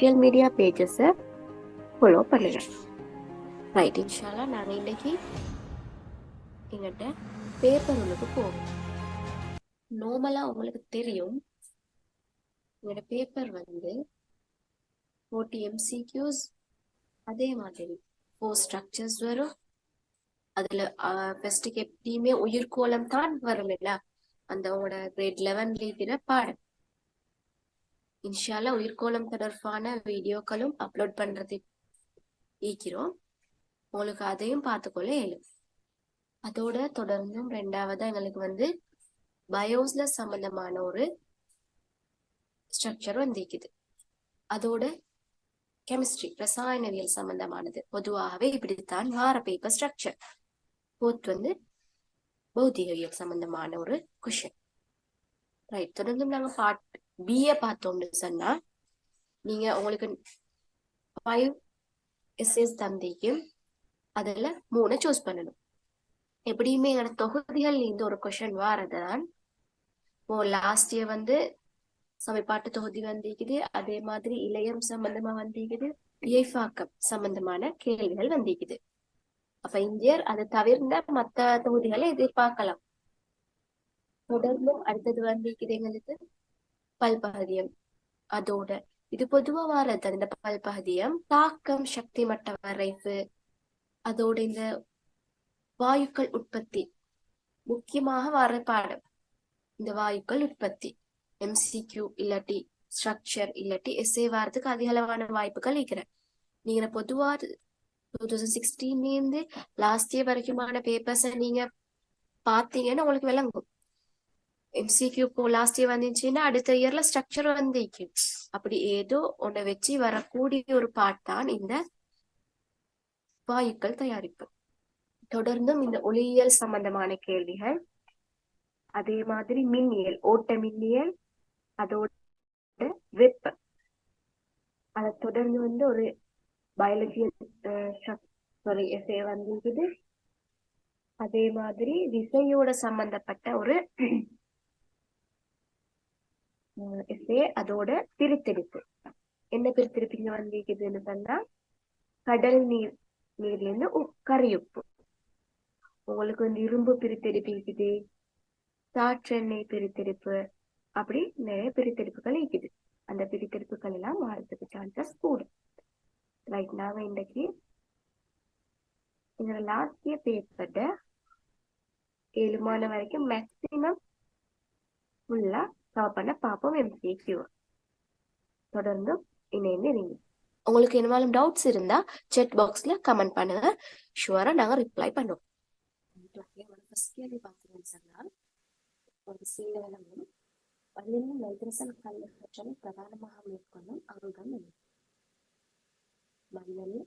Social media பேஜஸை follow பண்ணுங்க. Right, இன்ஷால்லா நாங்கள் இன்னைக்கு எங்கிட்ட பேப்பர் ஒன்றுக்கு போவோம். நார்மலாக உங்களுக்கு தெரியும், எங்களோட பேப்பர் வந்து 40 MCQs, அதே மாதிரி 4 ஸ்ட்ரக்சர்ஸ் வரும். அதில் ஃபர்ஸ்ட்டுக்கு எப்படியுமே உயிர்கோளம் தான் வரும் இல்ல, அந்த உங்களோட கிரேட் 11 இருக்கிற பாடம். இன்ஷால்லா உயிர்கோளம் தொடர்பான வீடியோக்களும் அப்லோட் பண்றது ஈக்கிறோம். உங்களுக்கு அதையும் பார்த்துக்கொள்ள இயலும். அதோட தொடர்ந்தும் 2வது எங்களுக்கு வந்து பயோஸ்ல சம்பந்தமான ஒரு ஸ்ட்ரக்சர் வந்திருக்குது. அதோட கெமிஸ்ட்ரி ரசாயனவியல் சம்பந்தமானது. பொதுவாகவே இப்படித்தான் வார பேப்பர் ஸ்ட்ரக்சர். 4th வந்து பௌதிகவியல் சம்பந்தமான ஒரு கொஷன். ரைட், தொடர்ந்தும் நாங்க பார்ட் பிஏ பார்த்தோம்னு சொன்னா, நீங்க உங்களுக்கு 5 essays தந்திக்கும், அதுல 3 சூஸ் பண்ணணும். எப்படியுமே எங்களோட தொகுதிகள் இந்த ஒரு கொஷன் வாரதான். இப்போ லாஸ்ட் இயர் வந்து சமைப்பாட்டு தொகுதி வந்திருக்குது, அதே மாதிரி இளையம் சம்பந்தமா வந்திருக்குது, இயைஃபாக்கம் சம்பந்தமான கேள்விகள் வந்திருக்குது. அப்ப இந்த இயர் அதை தவிர்ந்த மற்ற தொகுதிகளை எதிர்பார்க்கலாம். தொடர்ந்தும் அடுத்தது வந்திருக்குது எங்களுக்கு பல்பகுதியம். அதோட இது பொதுவா வாரது இந்த பல்பகுதியம் தாக்கம், சக்தி மட்ட வரைவு, அதோட இந்த வாயுக்கள் உற்பத்தி முக்கியமாக வர பாடம். இந்த வாயுக்கள் உற்பத்தி MCQ இல்லாட்டி ஸ்ட்ரக்சர் இல்லாட்டி எஸ்ஏ வாரத்துக்கு அதிக அளவான வாய்ப்புகள் இருக்கிற. நீங்க பொதுவா 2016 லாஸ்ட் இயர் வரைக்குமான பேப்பர்ஸை நீங்க பாத்தீங்கன்னா உங்களுக்கு விளங்கும். MCQ இப்போ லாஸ்ட் இயர் வந்துச்சுன்னா அடுத்த இயர்ல ஸ்ட்ரக்சர் வந்துச்சு. அப்படி ஏதோ ஒன்றை வச்சு வரக்கூடிய ஒரு பார்ட் தான் இந்த வாயுக்கள் தயாரிப்பு. தொடர்ந்தும் இந்த ஒளியியல் சம்பந்தமான கேள்விகள், அதே மாதிரி மின்னியல், ஓட்ட மின்னியல், அதோட வெப்பம், அதை தொடர்ந்து வந்து ஒரு பயாலஜியல் எஸ்ஏ வந்திருக்குது. அதே மாதிரி விசையோட சம்பந்தப்பட்ட ஒரு எஸ்ஏ, அதோட பிரித்தெடுப்பு. என்ன பிரித்தெடுப்பு இங்க வந்திருக்குதுன்னு சொன்னா, கடல் நீர்ல இருந்து கரையுப்பு. உங்களுக்கு வந்து இரும்பு பிரித்தெடுப்பு இருக்குது, காற்றெண்ணெய் பிரித்தெடுப்பு, அப்படி நிறைய பிரித்தெடுப்புகள் இருக்குது. அந்த பிரித்தெடுப்புகள் எல்லாம் மாறதுக்கு சான்சஸ் கூடும். ரைட், நாங்க இன்னைக்கு எங்களோட லாஸ்ட் இயர் பேப்பர்ட 7 வரைக்கும் மேக்சிமம் ஃபுல்லா கவர் பண்ண பார்ப்போம். MCQ தொடர்ந்து இணைந்து உங்களுக்கு என்னமாலும் டவுட்ஸ் இருந்தா செட் பாக்ஸ்ல கமெண்ட் பண்ணுங்க, ஷுவரா நாங்க ரிப்ளை பண்ணுவோம். ஃபர்ஸ்ட் கேள்வி பார்த்தீங்கன்னு சொன்னால், ஒரு சீரகமும் 17 நைட்ரசன் கல்வெற்றலை பிரதானமாக மேற்கொள்ளும் அங்கம் என்ன? மனிதனில்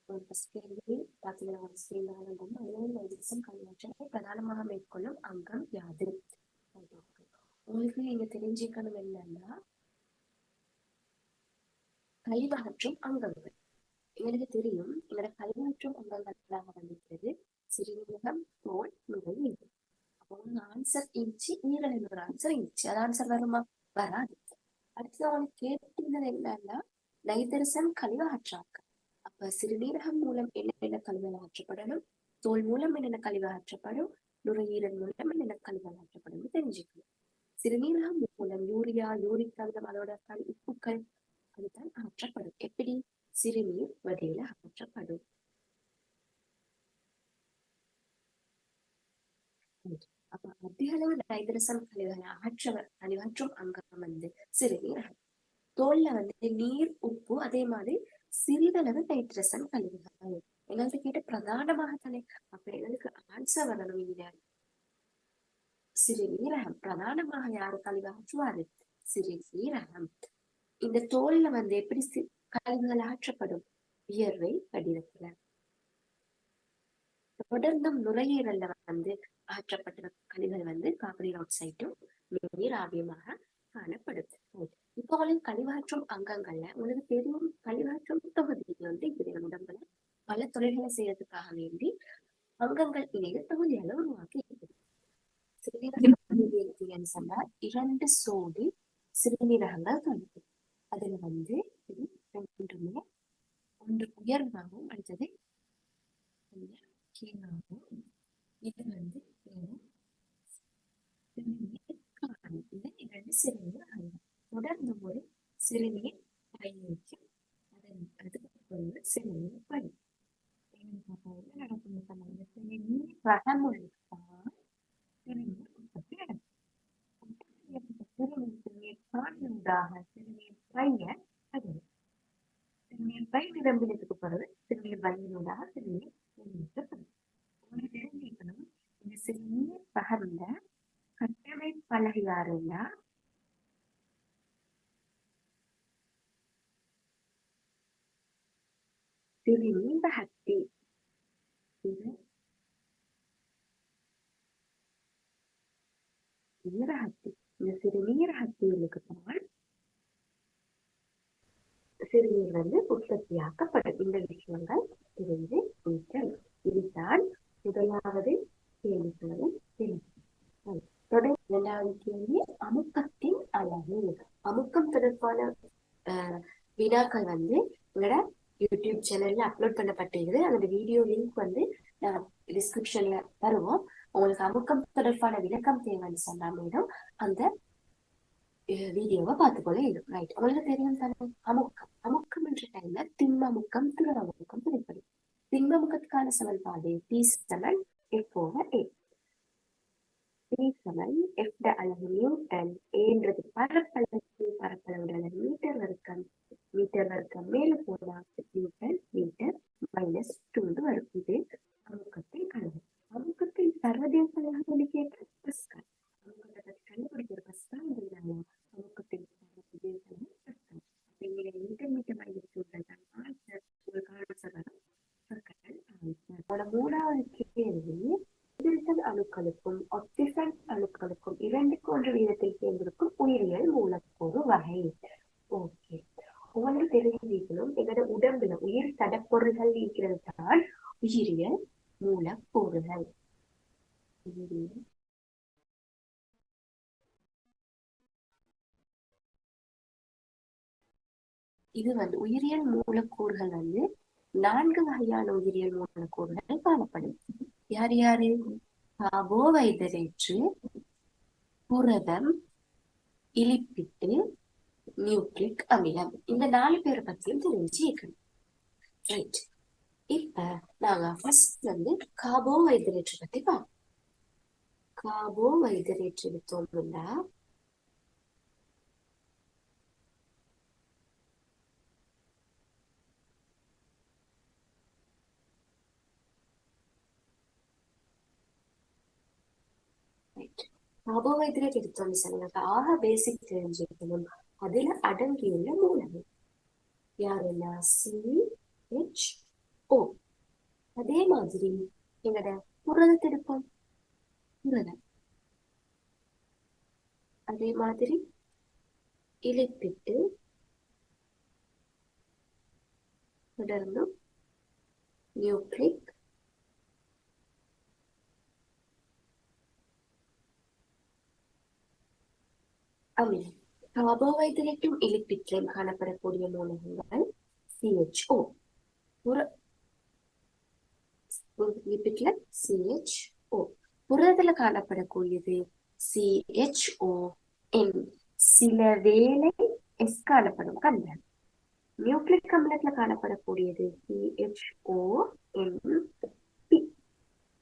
ஒரு ஃபர்ஸ்ட் கேள்வி பார்த்தீங்கன்னா, ஒரு சீரகமும் 17 நைட்ரசன் கல்வெற்றலை பிரதானமாக மேற்கொள்ளும் அங்கம் யாது? உங்களுக்கு நீங்க தெரிஞ்சுக்கணும் என்னன்னா, கழிவகற்றும் அங்கங்கள். எங்களுக்கு தெரியும், எங்களோட கழிவகற்றும் அங்கங்களாக வந்திருக்கிறது சிறுநீரகம், தோல், நுரையீரல். அப்போ உங்க ஆன்சர் இருந்துச்சு, ஈரலின் ஒரு ஆன்சர் இருந்துச்சு. அது ஆன்சர் வருமா? வராது. அடுத்தது அவனுக்கு கேட்டிருந்தது என்னன்னா, நைட்ரசன் கழிவகற்றாக்கம். அப்ப சிறுநீரகம் மூலம் என்னென்ன கழிவுகள் அகற்றப்படணும், தோல் மூலம் என்னென்ன கழிவு அகற்றப்படும், நுரையீரல் மூலம் என்னென்ன கழிவுகள் அகற்றப்படும் தெரிஞ்சுக்கணும். சிறுநீரகம் மூலம் யூரியா, யூரிக் அமிலம், அதோட உப்புக்கள் அதுதான் அகற்றப்படும். எப்படி? சிறுநீர் வகையில அகற்றப்படும். அப்ப அதிக அளவு நைட்ரசன் கழிவுகளை அகற்றும் அங்கம் வந்து சிறுநீரகம். தோல்ல வந்து நீர், உப்பு, அதே மாதிரி சிறிதளவு நைட்ரசன் கழிவுகள். எங்களுக்கு கேட்ட பிரதானமாக தானே, அப்ப எங்களுக்கு ஆன்சர் வரணும். இல்ல, சிறுநீரகம் பிரதானமாக யாரு கழிவு அகற்றுவாரு? சிறுநீரகம். இந்த தோல்ல வந்து எப்படி கழிவுகள் அகற்றப்படும்? வியர்வை வடிவத்துல. தொடர்ந்தும் நுரையீரல்ல வந்து அகற்றப்பட்ட கழிவுகள் வந்து கார்பன் டை ஆக்சைடும் நீராவியமாக காணப்படுது. இப்போ உங்களுக்கு கழிவகற்றும் அங்கங்கள்ல உங்களுக்கு தெரியும், கழிவகற்றும் தொகுதிகள் வந்து இது உடம்புல பல தொழில்களை செய்யறதுக்காக வேண்டி அங்கங்கள் இணைய தொகுதிகளை உருவாக்கி இருக்குது. சிறுநீரகம் சொன்னா 2 சோடி சிறுநீரகங்கள் காணப்படும். அதுல வந்து உயர்வாகவும் அடுத்தது கொஞ்சம் கீழாகவும் இது வந்து இது இரண்டு சிறுநீர் அங்கம். தொடர்ந்து ஒரு சிறுநீர் பயணிக்கும் அதன் அதுக்கு சிறுநீர் பணி நடக்கும் சிறுநீர் ரகமொழித்தான் சிறுநீர் உற்பத்தி நடக்கும். சிறுநீர் பாலினூடாக சிறுநீர் பைய அது சிறுநீர் பை நிரம்பினதுக்கு பிறகு சிறுநீர் பையினூடாக சிறுநீர் வெளியேற்றப்படும். உங்களுக்கு தெரிஞ்சுக்கணும் இந்த சிறுநீர் பகர்ந்த கட்டமைப்பலகை யாருன்னா சிறுநீர் பகர்த்தி. இது நீரகத்தி. இந்த சிறுநீரகத்திலுக்கு தான் சிறுநீர் வந்து உற்பத்தியாக்கப்படும். இந்த விஷயங்கள் தெரிந்து வைத்தல். இதுதான் முதலாவது கேள்விகளும் தொடர். இரண்டாவது கேள்வி அமுக்கத்தின் அளவு. அமுக்கம் தொடர்பான வினாக்கள் வந்து உங்களோட யூடியூப் சேனல்ல அப்லோட் பண்ணப்பட்டிருக்குது. அந்த வீடியோ லிங்க் வந்து நான் டிஸ்கிரிப்ஷன்ல தருவோம். உங்களுக்கு அமுக்கம் தொடர்பான விளக்கம் தேவைன்னு சொன்னா மேலும் அந்த வீடியோவை பார்த்துக்கொள்ள இருக்கும். ரைட், உங்களுக்கு தெரியும் தானே அமுக்கம். அமுக்கம் என்ற டைம்ல திண்மமுக்கம் திரவமுக்கம் திரைப்படும். திண்மமுக்கத்துக்கான சமன்பாடு P சமன் F/A. P சமன் F அளவு நியூட்டன், ஏன்றது பரப்பளவுடைய மீட்டர் வர்க்கம். மீட்டர் வர்க்கம் மேல போனா நியூட்டன் மீட்டர் -2 வரும். இது அமுக்கத்தின் அளவு. அமுக்கத்தின் சர்வதேச அளவு கேட்ட பஸ்கல். அமுக்கத்தை கண்டுபிடிக்கிற பஸ்கல் அமுக்கத்தின் மூணாவது கேள்வி ஹைட்ரஜன் அணுக்களுக்கும் ஆக்சிஜன் அணுக்களுக்கும் 2:1 வீதத்தில் சேர்ந்திருக்கும் உயிரியல் மூலக்கூறு வகை. ஓகே, உங்களுக்கு தெரிஞ்சிருக்கணும் எங்களோட உடம்புல உயிர் தடப்பொருள்கள் இருக்கிறது தான் உயிரியல் மூலக்கூறுகள். இது வந்து உயிரியல் மூலக்கூறுகள் வந்து 4 வகையான உயிரியல் மூலக்கூறுகள் காணப்படும். யார் யாரு? கார்போஹைட்ரேட், புரதம், இலிப்பிட்டு, நியூக்ளிக் அமிலம். இந்த 4 பேரை பத்தியும் தெரிஞ்சுக்கணும். ரைட், இப்ப நாங்க ஃபர்ஸ்ட் வந்து கார்போஹைட்ரேட் பத்தி பார்ப்போம். கார்போஹைட்ரேட் எடுத்தோம்னா கார்போஹைட்ரேட் எடுத்தோம்னு சொன்னாங்க ஆக பேசிக் தெரிஞ்சுக்கணும். அதுல அடங்கியுள்ள மூலங்கள் யாருன்னா CHO. அதே மாதிரி எங்கட புரதத்தை எடுப்போம், புரதம். அதே மாதிரி இலிப்பிட்டு, தொடர்ந்து நியூக்ளிக் அமிலம். கார்போஹைட்ரேட்டும் இலிப்பிட்லையும் காணப்படக்கூடிய மூலகங்கள் CHO. லிப்பிட்ல CHO. புரதத்துல காணப்படக்கூடியது CHON. சில வேளை S காணப்படும் கண்டம். நியூக்ளிக் அமிலத்துல காணப்படக்கூடியது CHONP.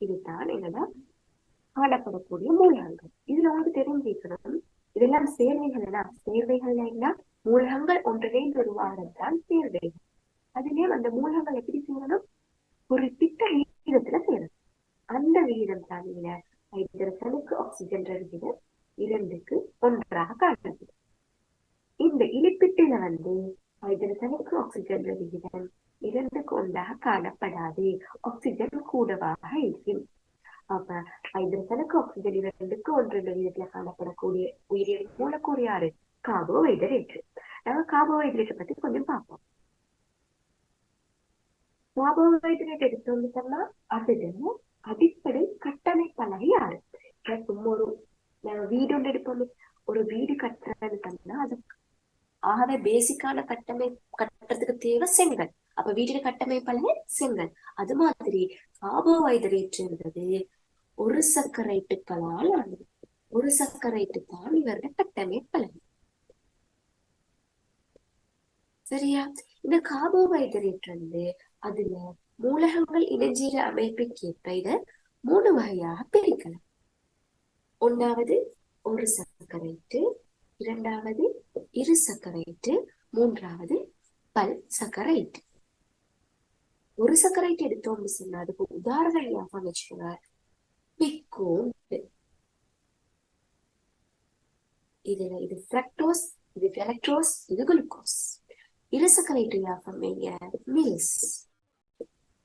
இதுதான் என்னடா காணப்படக்கூடிய மூலகங்கள். இதுல உங்களுக்கு தெரிஞ்சிருக்கணும் இதெல்லாம் சேர்வைகள். சேர்வைகள் என்ன? மூலகங்கள் ஒன்றிணைந்து உருவாகிறதுதான் சேர்வைகள். அதுலயும் அந்த மூலகங்கள் எப்படி சேரணும்? குறிப்பிட்ட விகிதத்துல சேரும். அந்த விகிதம் தான் ஹைட்ரஜனுக்கு ஆக்சிஜன் விகிதம் 2:1 காணப்படுது. இந்த இலிப்பிட்டுல வந்து ஹைட்ரஜனுக்கு ஆக்சிஜன் விகிதம் 2:1 காணப்படாது. ஆக்சிஜன் கூடவாக இருக்கும். அப்ப ஹைட்ரஜனுக்கு ஆக்சிஜன் 2:1 விகிதத்துல காணப்படக்கூடிய உயிரியல் மூலக்கூறு யாரு? கார்போஹைட்ரேட். நாங்க கார்போஹைட்ரேட் பத்தி கொஞ்சம் பார்ப்போம். கார்போஹைட்ரேட் எடுத்தோம்னு சொன்னா அதுல அடிப்படை கட்டமைப்பலகை யாரு? ஒரு வீடு ஒன்று எடுப்போம். ஒரு வீடு கட்டுறதுன்னு சொன்னா அது ஆகவே பேசிக்கான கட்டமைப்பு கட்டுறதுக்கு தேவை செங்கல். அப்ப வீட்டின் கட்டமைப்பாள செங்கல். அது மாதிரி கார்போஹைட்ரேட் என்பது ஒரு சர்க்கரைட்டுகளால் ஆனது. ஒரு சர்க்கரைட்டு தான் இவருடைய கட்டமைப்பலன். சரியா? இந்த கார்போஹைட்ரேட் அதுல மூலகங்கள் இணைஞ்சிற அமைப்புக்கேற்ப இத 3 வகையாக பிரிக்கலாம். ஒன்னாவது ஒரு சர்க்கரைட்டு, இரண்டாவது இரு சர்க்கரைட்டு, மூன்றாவது பல் சர்க்கரைட்டு. ஒரு சர்க்கரைட்டு எடுத்தோம்னு சொன்னா அதுக்கு உதாரணமாக வச்சுக்கோங்க, பிக்கோன். இதுல இது ஃப்ரக்டோஸ், இது கெலக்டோஸ், இது குளுக்கோஸ். இரு சர்க்கரைட்டு யாஃபமைங்க மில்ஸ்.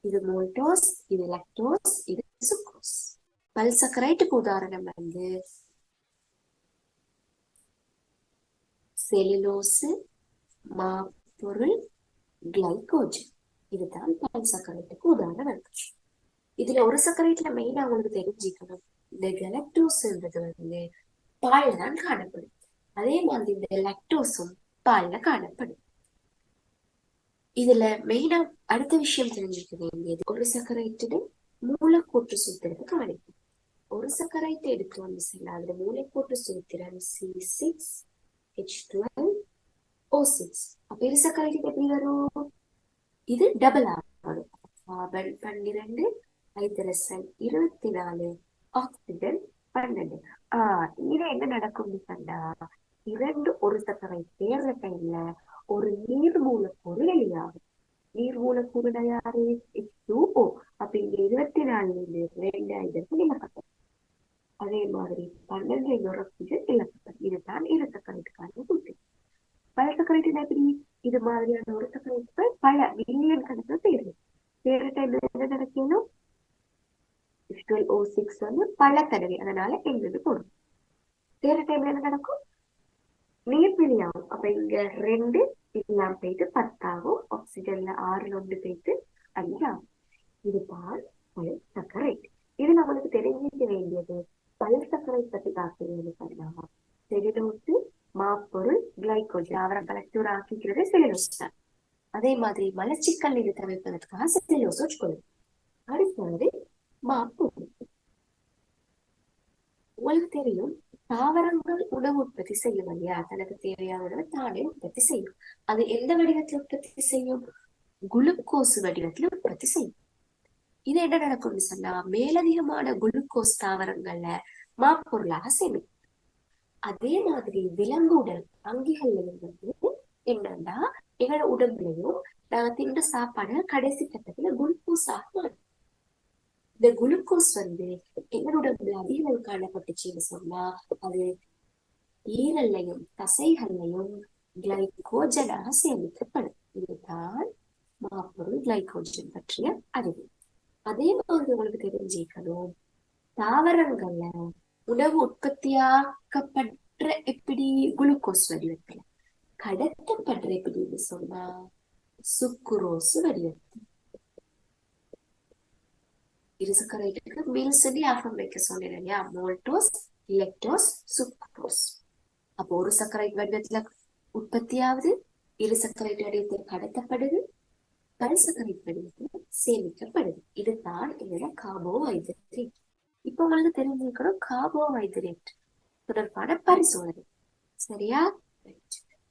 இது மோல்டோஸ், இது லாக்டோஸ், இது சுக்ரோஸ். பல் சர்க்கரைட்டுக்கு உதாரணம் செலுலோஸ், மாப்பொருள், கிளைகோஜன். இதுதான் பல் சர்க்கரைட்டுக்கு உதாரணம். இதுல ஒரு சர்க்கரைட்ல மெயினா உங்களுக்கு தெரிஞ்சுக்கணும், இந்த கெலக்டோஸ்ன்றது பால்ல தான் காணப்படும். அதே மாதிரி இந்த லாக்டோஸும் பால்ல காணப்படும். இதுல மெயினா அடுத்த விஷயம் தெரிஞ்சுக்க வேண்டியது, ஒரு சர்க்கரைட்டு மூலக்கூற்று சூத்திரத்தை கவனிக்கும். ஒரு சர்க்கரைட்டு எடுத்தோம்னு சொன்னா அதுல மூலக்கூற்று சூத்திரம் C6H12O6. அப்ப இரு சர்க்கரைட்டு எப்படி வரும்? இது டபுள் ஆகும். Carbon 12, hydrogen 24, oxygen 12. இது என்ன நடக்கும்னு சொன்னா, இரண்டு ஒரு சர்க்கரை சேர்ற டைம்ல ஒரு நீர் மூலக்கூறு வெளியாகும். நீர் மூலக்கூறு யாரு? H2O. அப்ப இங்க 24 2 ஹைட்ரஜன் இழக்கப்படும். அதே மாதிரி 12 ஆக்சிஜன் இழக்கப்படும். இதுதான் இரு சர்க்கரைட்டுக்கான சூத்திரம். பல சர்க்கரைட்டு எப்படி? இது மாதிரியான ஒரு சர்க்கரைட்டுகள் பல மில்லியன் கணக்கில் சேரும். சேர டைம்ல என்ன நடக்கணும்? H12O6 பல தடவை, அதனால எங்களுக்கு போடும். சேர டைம்ல என்ன நடக்கும்? நீர் வெளியாகும். அப்ப இங்க 2 இல்லாம போயிட்டு 10 ஆகும். ஆக்சிஜன்ல 6 ஒன்று போயிட்டு 5 ஆகும். இதுதான் பல் சர்க்கரைட். இது நம்மளுக்கு தெரிஞ்சிக்க வேண்டியது. பல் சர்க்கரைட் பத்தி பார்க்கறது பண்ணாமா, செலுலோஸ், மாப்பொருள், கிளைகோஜன் அவரை கலெக்டூர் ஆக்கிக்கிறது செலுலோஸ் தான். அதே மாதிரி மலச்சிக்கல் இது தவிர்ப்பதற்காக செலுலோஸ் வச்சுக்கொள்ளும். அடுத்தது மாப்பொருள். உங்களுக்கு தெரியும், தாவரங்கள் உணவு உற்பத்தி செய்யும் இல்லையா? தனக்கு தேவையான உணவை தானே உற்பத்தி செய்யும். அது எந்த வடிவத்தில் உற்பத்தி செய்யும்? குளுக்கோஸ் வடிவத்தில் உற்பத்தி செய்யும். இது என்ன நடக்கும்னு சொன்னா, மேலதிகமான குளுக்கோஸ் தாவரங்கள்ல மாப்பொருளாக சேமிக்கும். அதே மாதிரி விலங்கு உடல் அங்கிகள்ல இருந்து என்னன்னா, எங்களோட உடம்புலையும் நாங்க தின்ற சாப்பாடு கடைசி கட்டத்துல குளுக்கோஸ் ஆகும். இந்த குளுக்கோஸ் எங்களோட உடம்புல அதிக அளவு காணப்பட்டுச்சுன்னு சொன்னா அது ஈரல்லையும் தசைகள்லையும் கிளைகோஜனாக சேமிக்கப்படும். இதுதான் மாப்பொருள் கிளைகோஜன் பற்றிய அறிவு. அதே மாதிரி உங்களுக்கு தெரிஞ்சுக்கணும், தாவரங்கள்ல உணவு உற்பத்தியாக்கப்படுற எப்படி? குளுக்கோஸ் வடிவத்துல. கடத்தப்படுற எப்படின்னு சொன்னா சுக்குரோஸ் வடிவத்தில். இரு சர்க்கரைட்டுக்கு மீல்ஸ் ஆஃபம் வைக்க சொன்னேன் இல்லையா? Maltose, லெக்டோஸ், sucrose. அப்போ ஒரு சர்க்கரைட் வடிவத்துல உற்பத்தியாவது, இரு சர்க்கரைட் வடிவத்தில் கடத்தப்படுது, பல் சர்க்கரைட் வடிவத்தில் சேமிக்கப்படுது. இதுதான் என்னோட கார்போஹைட்ரேட். இப்ப உங்களுக்கு தெரிஞ்சிருக்கணும் கார்போஹைட்ரேட் தொடர்பான பரிசோதனை. சரியா?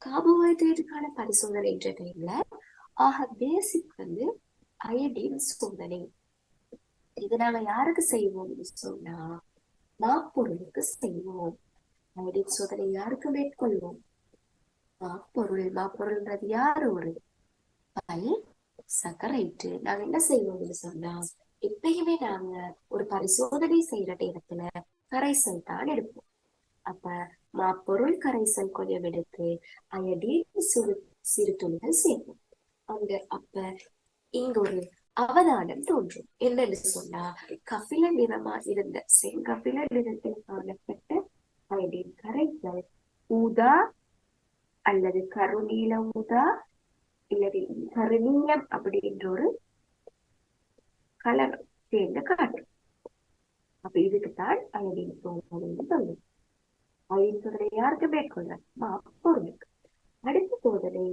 கார்போஹைட்ரேட்டுக்கான பரிசோதனை என்ற டைம்ல பேசிக் அயோடின் சோதனை. இது நாங்க யாருக்கு செய்வோம்னு சொன்னா மாப்பொருளுக்கு செய்வோம். அயோடின் சோதனை யாருக்கு மேற்கொள்வோம்? மாப்பொருள். மாப்பொருள்ன்றது யாரு? ஒரு பல் சர்க்கரைட்டு. நாங்க என்ன செய்வோம்னு சொன்னா, எப்பயுமே நாங்க ஒரு பரிசோதனை செய்யற நேரத்துல கரைசல் தான் எடுப்போம். அப்ப மாப்பொருள் கரைசல் கொஞ்சம் எடுத்து அயோடின் சிறு துளிகள் சேர்ப்போம் அங்க. அப்ப இங்க ஒரு அவதானம் தோன்றும். என்னன்னு சொன்னா, கபில நிறமா இருந்த செங்கபில நிறத்தில் காணப்பட்ட அயோடின் கரைசல் ஊதா அல்லது கருநீல ஊதா இல்லது கருநீலம் அப்படின்ற ஒரு கலர் சேர்ந்து காட்டும். அப்ப இதுக்குத்தான் அயோடின் சோதனை சொல்லும். அயோடின் சோதனை யாருக்கு மேற்கொள்ள? மாப்பொருளுக்கு. அடுத்த சோதனை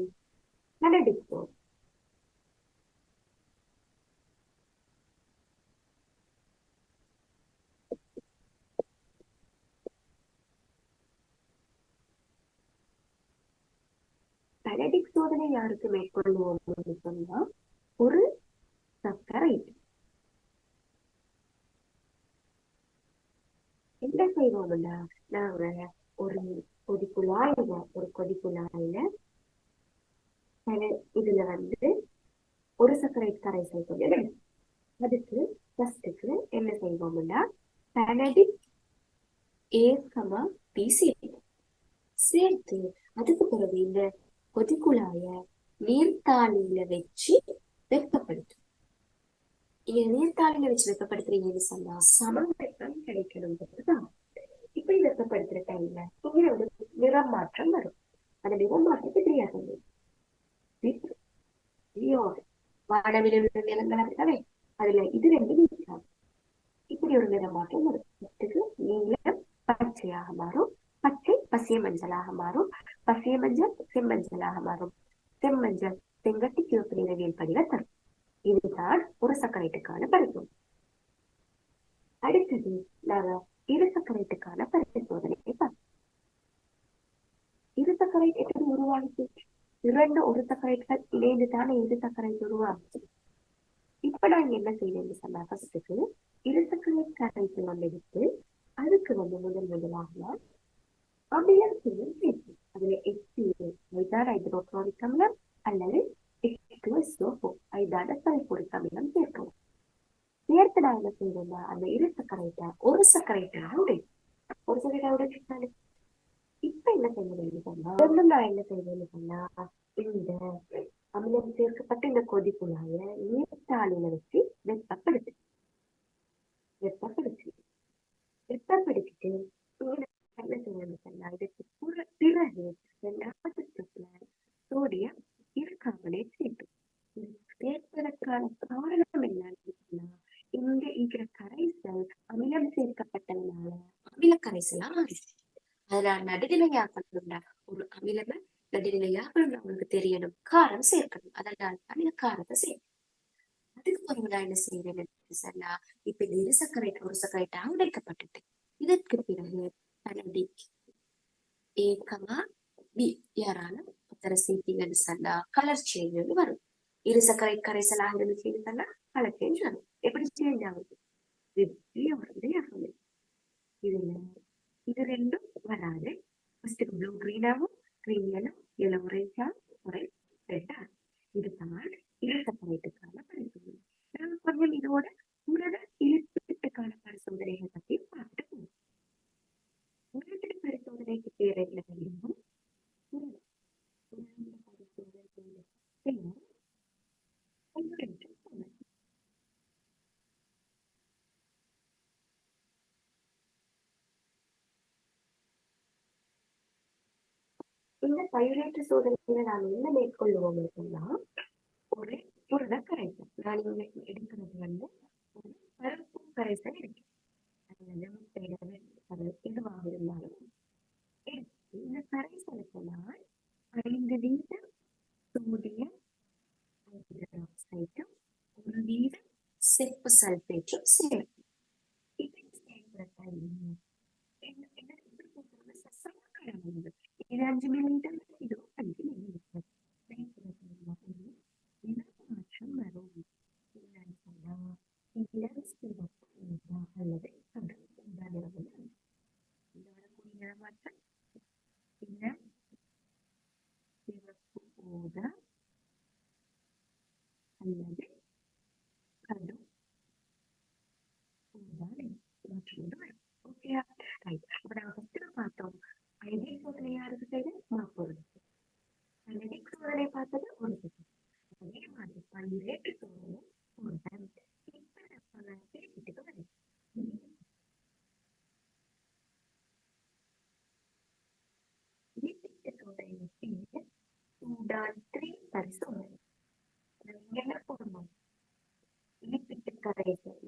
நடடிப்போம். சோதனை யாருக்கு மேற்கொள்வோம் சொன்னா ஒரு சர்க்கரைட் என்ன செய்வோம்னா நாங்க ஒரு கொதிக்குழாயில இதுல ஒரு சர்க்கரைட் கரைசல் கொஞ்சம் அதுக்கு ஃபர்ஸ்ட்டுக்கு என்ன செய்வோம்னா பெனடிக்ட் A, B சேர்த்து அதுக்கு பிறகு இந்த கொதிக்குழாய நீர்த்தாளியில வச்சு வெப்பப்படுத்தும். இங்க நீர்த்தாளியில வச்சு வெப்பப்படுத்துறீங்கன்னு சொன்னா சமவெப்பம் கிடைக்கணும்ன்றதுதான். இப்படி வெப்பப்படுத்துற டைம்ல இங்க ஒரு நிறம் மாற்றம் வரும். அந்த நிறம் மாற்றத்தை தெரியாது வானவிலிருந்து நிலங்கள் இருக்கவே அதுல இது ரெண்டு நீக்காது. இப்படி ஒரு நிறம் மாற்றம் வரும். நீளம் பச்சையாக மாறும், பச்சை பசிய மஞ்சளாக மாறும், பசிய மஞ்சள் செம்மஞ்சளாக மாறும், செம்மஞ்சள் செங்கட்டி சிவப்பு நிறவியல் படிவ தரும். இதுதான் ஒரு சர்க்கரைட்டுக்கான பரிசோதனை. அடுத்தது நாங்க இரு சர்க்கரைட்டுக்கான பரிசோதனையை பார்ப்போம். இரு சர்க்கரைட் எப்படி உருவாகுது? இரண்டு ஒரு சர்க்கரைட்டுகள் இணைந்து தானே இரு சர்க்கரைட் உருவாகுது. இப்ப நாங்க என்ன செய்யணும்னு சொன்னா ஃபர்ஸ்ட்டுக்கு இரு சர்க்கரைட் கரைசல் எடுத்து அதுக்கு முதலாக அமிலம் சேர்க்கும். அதுல ஐதான ஹைட்ரோகுளோரிக் அமிலம் அல்லது ஐதான சல்பூரிக் அமிலம் சேர்க்கணும். சேர்த்து நான் என்ன செய்யணும்னா அந்த இரு சர்க்கரைட்டை ஒரு சர்க்கரைட்டா உடைச்சிட்டாரு. இப்ப என்ன செய்யணும்னு சொன்னா நான் என்ன செய்யணும்னு சொன்னா இந்த அமிலம் சேர்க்கப்பட்ட இந்த கொதிக்குழாய நீர்த்தாளில வச்சு வெப்பப்படுத்திட்டு வெப்பப்படுத்திட்டு என்ன செய்யணும்னு சொன்னா இதுக்கு பிறகு இரண்டாவது ஸ்டெப்ல சோடியம் இருகார்பனேட் சேர்க்கும். சேர்ப்பதற்கான காரணம் என்னன்னு சொன்னா இங்க கரைசல் அமிலம் சேர்க்கப்பட்டதுனால அமில கரைசலா மாறிடுச்சு. அதனால நடுநிலையாக்கணும்னா ஒரு அமிலமே நடுநிலையாக்கணும் அவங்களுக்கு தெரியணும், காரம் சேர்க்கணும். அதனால தான் இந்த காரத்தை சேர்க்கணும். அதுக்கு பிறகு நான் என்ன செய்யறேன்னு சொன்னா இப்ப இந்த இரு சர்க்கரைட் ஒரு சர்க்கரைட்டா உடைக்கப்பட்டுட்டு இதற்கு பிறகு B யாராலும் உத்தர சேர்த்தீங்கன்னு சொன்னா கலர் சேஞ்ச் வரும். இரு சர்க்கரை கரைசலாக இருந்துச்சுன்னு சொன்னா கலர் சேஞ்ச் வரும். எப்படி சேஞ்ச் ஆகுது? இதுல இது ரெண்டும் வராது. ப்ளூ கிரீனாவும் கிரீன் எல்லோ ஆரஞ்சா ரெட்டா இதுதான் இரு சர்க்கரைட்டுக்கான பரிசோதனை. நாங்க கொஞ்சம் இதோட புரத இழுப்புக்கான பரிசோதனைகள் பத்தி பார்த்துட்டு போவோம். புரத பரிசோதனைக்கு பேர் என்ன தெரியுமா? இந்த பயிரேற்ற சோதனையில நாம் என்ன மேற்கொள்வோம் சொன்னா ஒரு புரத கரைசல் நான் இங்க எடுக்கிறது ஒரு பருப்பு கரைசல் இருக்கு. எதுவாக இருந்தாலும் இந்த கரைசலுக்கு நான் 5 வீதம் சோடியம் ஹைட்ராக்சைடும் 1 வீதம் செப்பு சல்பேட்டும் சேர்க்கும். இது 5 மில்லிலிட்டர், இது 5 மில்லிலிட்டர். மாற்றம் வரும் அல்லது மாற்றம் சிவப்பு ஊதா அல்லது கடும் மாற்றம் வரும். ஓகேயா? ரைட். அப்ப நாங்க ஃபர்ஸ்ட் பார்த்தோம் ஐடி சோதனை யாருக்கு செய்து மாப்பொருளுக்கு, அனலிக் சோதனை பார்த்தது ஒரு செகண்ட். அதே மாதிரி பயிரேற்று சோதனை ஒரு டைம். இப்ப நம்ம வீட்டுக்கு வரும் வீட்டு சோதனை சூடான் 3 பரிசோதனை. என்ன போடணும்? இனிப்பிட்டு கரைசல்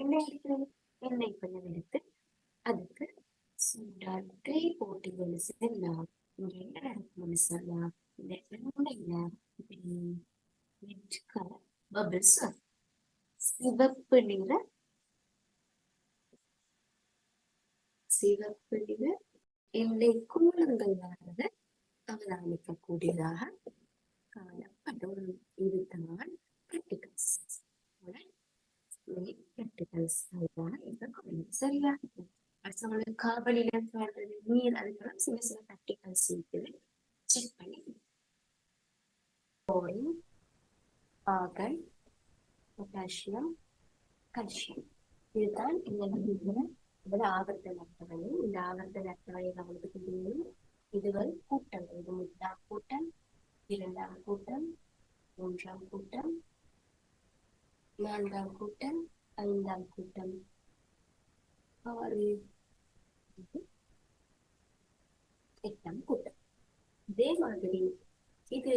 எண்ணெய் கொஞ்சம் எடுத்து அதுக்கு சூடான் 3 போட்டீங்கன்னு சொன்னா இங்க என்ன நடக்கும்னு சொன்னா இந்த எண்ணெயில இப்படி ரெட் கலர் பபிள்ஸ் சிவப்பு நிற எண்ணெய் கூலங்கள் வர்றதை அவதானிக்க கூடியதாக காணப்படும். இதுதான் கிரிட்டிகல்ஸ். கிரிட்டிகல்ஸ் சரியா? அடுத்தவங்களுக்கு காவலில வாழ்றது நீர், அதுக்கெல்லாம் சில சில கிரிட்டிகல்ஸ் இருக்குது. செக் பண்ணி குளோரின், ஆர்கன், பொட்டாசியம், கல்சியம். இதுதான் இந்த ஆவர்த்தன அட்டவணை. இந்த ஆவர்த்தன அட்டவணை நம்மளுக்கு தெரியும். இதுகள் கூட்டங்கள். இது முதலாம் கூட்டம், இரண்டாம் கூட்டம், மூன்றாம் கூட்டம், நான்காம் கூட்டம், ஐந்தாம் கூட்டம், 6, 8ஆம் கூட்டம். இதே மாதிரி இது